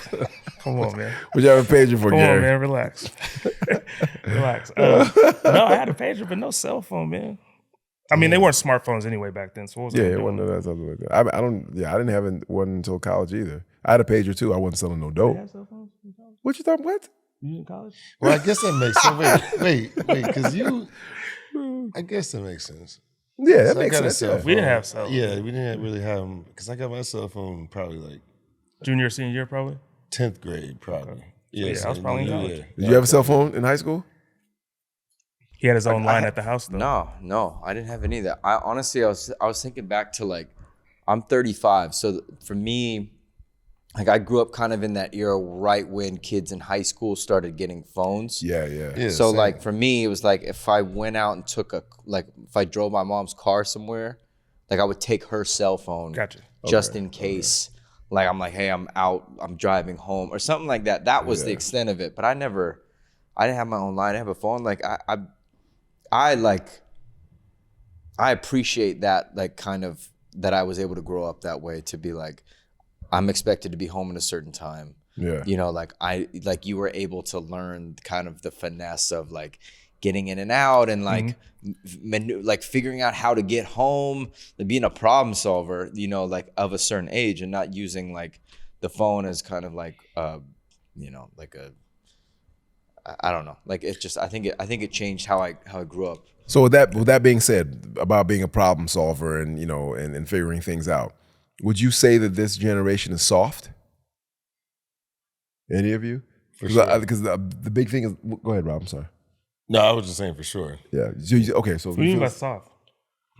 come on, man. Would you have a pager for, Gary? Come on, man. Relax. Relax. No, I had a pager, but no cell phone, man. I mean, they weren't smartphones anyway back then. So what was it wasn't something like that. I didn't have one until college either. I had a pager too. I wasn't selling no dope. You have cell phones in college? What you talking? What? You in college? Well, I guess that makes sense. Wait, because I guess that makes sense. Yeah, that makes sense. We didn't have cell phones. Yeah, we didn't really have them because I got my cell phone probably like junior, senior year, probably 10th grade, probably. Okay. Yeah, I was probably in college. Did you have a cell phone in high school? He had his own line at the house, though. No, I didn't have any of that. I honestly was thinking back to like, I'm 35, so for me, like I grew up kind of in that era right when kids in high school started getting phones. Yeah. So same. Like for me, it was like if I went out and if I drove my mom's car somewhere, like I would take her cell phone, just in case. Like I'm like, hey, I'm out, I'm driving home or something like that. That was the extent of it. But I didn't have my own line. I have a phone. Like I appreciate that, like kind of that I was able to grow up that way, to be like, I'm expected to be home at a certain time. Yeah. Like you were able to learn kind of the finesse of like getting in and out and like like figuring out how to get home, being a problem solver, like of a certain age, and not using like the phone as kind of like like a, I don't know. Like it's just I think it changed how I grew up. So with that being said, about being a problem solver and and figuring things out, would you say that this generation is soft? Any of you? For sure. Because the big thing is, go ahead, Rob. I'm sorry. No, I was just saying for sure. Yeah. Okay. So what do you mean by soft?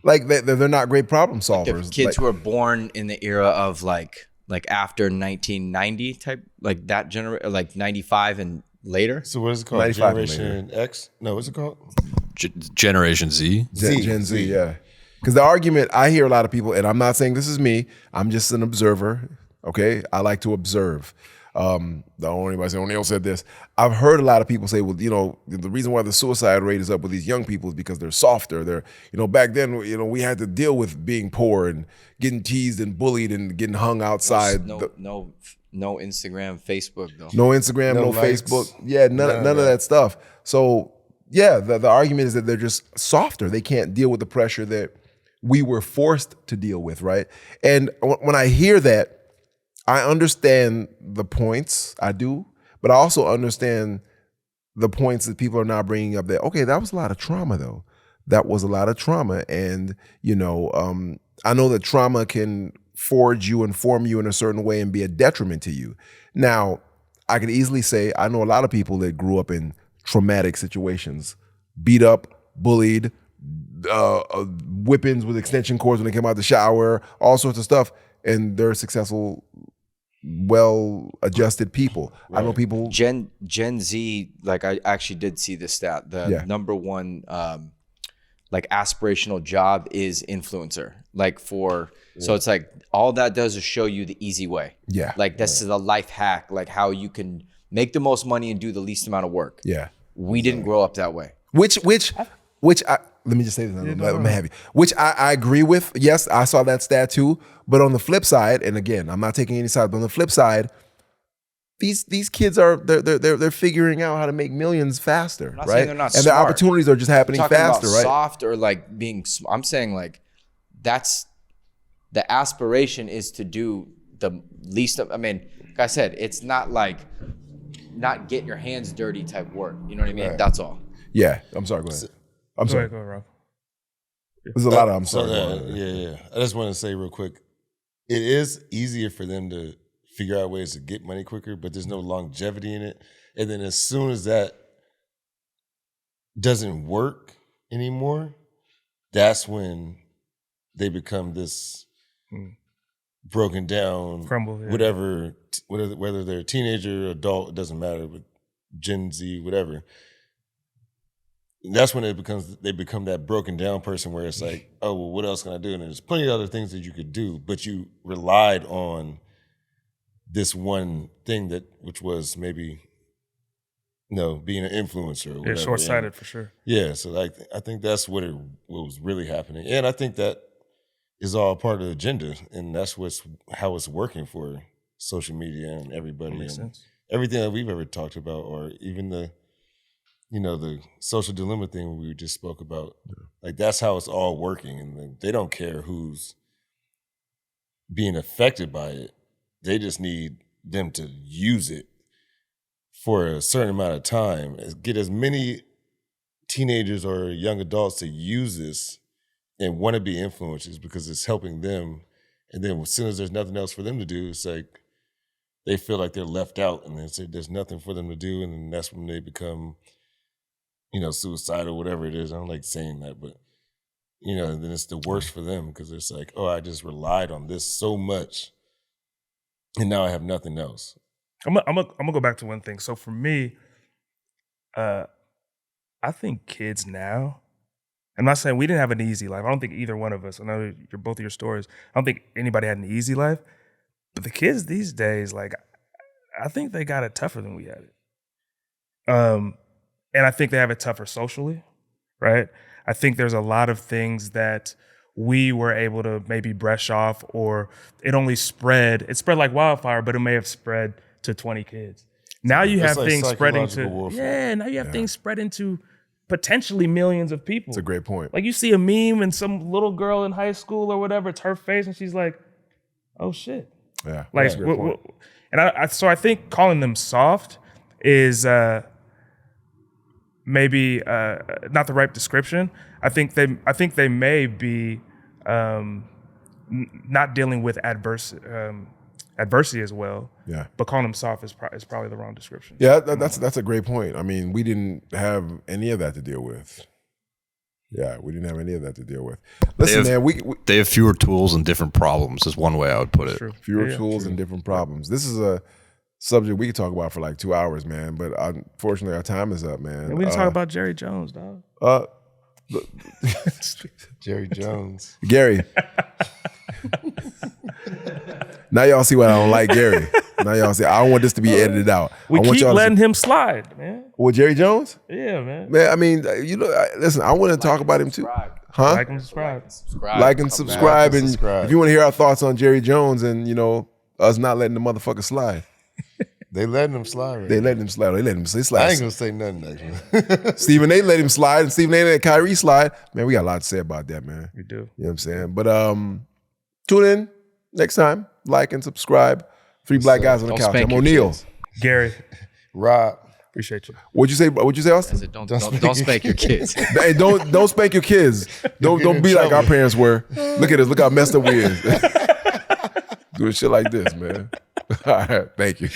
Like they're not great problem solvers. Like kids who were born in the era of like after 1990 type, like that generation, like 95 and later. So what is it called? Generation X? No, what's it called? Generation Z. Gen Z, yeah. Because the argument, I hear a lot of people, and I'm not saying this is me, I'm just an observer, okay? I like to observe. The only anybody say O'Neal said this. I've heard a lot of people say, well, you know, the reason why the suicide rate is up with these young people is because they're softer. They're, you know, back then, you know, we had to deal with being poor and getting teased and bullied and getting hung outside. No Instagram, Facebook though. No Instagram, no likes, Facebook. Yeah, none of that stuff. So yeah, the argument is that they're just softer. They can't deal with the pressure that we were forced to deal with, right? And when I hear that, I understand the points, I do, but I also understand the points that people are now bringing up that, okay, that was a lot of trauma though. That was a lot of trauma. And, you know, I know that trauma can forge you and form you in a certain way and be a detriment to you. Now, I could easily say, I know a lot of people that grew up in traumatic situations, beat up, bullied, whippings with extension cords when they came out the shower, all sorts of stuff. And they're successful, well-adjusted people. Right. I know people. Gen Z, like I actually did see the stat. The number one like aspirational job is influencer. Like so it's like all that does is show you the easy way. Yeah. Like this is a life hack, like how you can make the most money and do the least amount of work. Yeah. We didn't grow up that way. Which I let me just say this. I'm heavy. Which I agree with. Yes, I saw that stat too. But on the flip side, and again, I'm not taking any side, but on the flip side, these kids are they're figuring out how to make millions faster, right? And smart. their opportunities are just happening faster, right? Soft or like being. I'm saying like that's the aspiration is to do the least. I mean, like I said, it's not like not get your hands dirty type work. You know what I mean? Right. That's all. Yeah. I'm sorry. Go ahead. I'm sorry. Go ahead, Rob. There's a lot of I'm sorry. Yeah. I just want to say real quick, it is easier for them to figure out ways to get money quicker, but there's no longevity in it. And then as soon as that doesn't work anymore, that's when they become this broken down, crumble, whatever, whether they're a teenager, adult, it doesn't matter, but Gen Z, whatever. That's when they become that broken down person where it's like, oh, well, what else can I do? And there's plenty of other things that you could do, but you relied on this one thing which was maybe, being an influencer or whatever. Yeah, short-sighted for sure. Yeah, so I think that's what was really happening. And I think that is all part of the agenda, and that's how it's working for social media and everybody. Makes and sense. Everything that we've ever talked about, or even the social dilemma thing we just spoke about. Like that's how it's all working, and they don't care who's being affected by it. They just need them to use it for a certain amount of time. Get as many teenagers or young adults to use this and want to be influencers because it's helping them. And then as soon as there's nothing else for them to do, it's like they feel like they're left out, and there's nothing for them to do, and then that's when they become suicide or whatever it is. I don't like saying that, but then it's the worst for them because it's like, oh, I just relied on this so much, and now I have nothing else. I'm gonna go back to one thing. So for me, I think kids now. I'm not saying we didn't have an easy life. I don't think either one of us. I know both of your stories. I don't think anybody had an easy life, but the kids these days, like, I think they got it tougher than we had it. And I think they have it tougher socially, right? I think there's a lot of things that we were able to maybe brush off, or it spread like wildfire, but it may have spread to 20 kids. Now you have things spreading to, now you have things spread into potentially millions of people. That's a great point. Like you see a meme and some little girl in high school or whatever, it's her face and she's like, oh shit. Yeah. Like, so I think calling them soft is, maybe not the right description. I think they may be not dealing with adversity as well. Yeah. But calling them soft is probably the wrong description. Yeah, that's a great point. I mean, we didn't have any of that to deal with. Yeah, we didn't have any of that to deal with. Listen, they have fewer tools and different problems is one way I would put it. True. Fewer tools and different problems. This is a subject we could talk about for like 2 hours, man. But unfortunately, our time is up, man. And we can talk about Jerry Jones, dog. Jerry Jones. Gary. Now y'all see why I don't like Gary. Now y'all see. I don't want this to be edited out. We I want keep y'all letting him slide, man. Well, Jerry Jones? Yeah, man. Man, I mean, listen, I want to talk about him too. Huh? Like and subscribe. Like and subscribe. And subscribe. if you want to hear our thoughts on Jerry Jones and, us not letting the motherfucker slide. They letting him slide. Right They letting him slide. They letting him slide. I ain't gonna say nothing next. Stephen A let him slide, and Stephen A let Kyrie slide. Man, we got a lot to say about that, man. We do. You know what I'm saying? But tune in next time. Like and subscribe. 3 black guys on the couch. I'm O'Neal. Gary. Rob. Appreciate you. What'd you say, Austin? I said, don't spank your kids. Hey, don't spank your kids. Don't be like our parents were. Look at us. Look how messed up we is. Doing shit like this, man. All right. Thank you.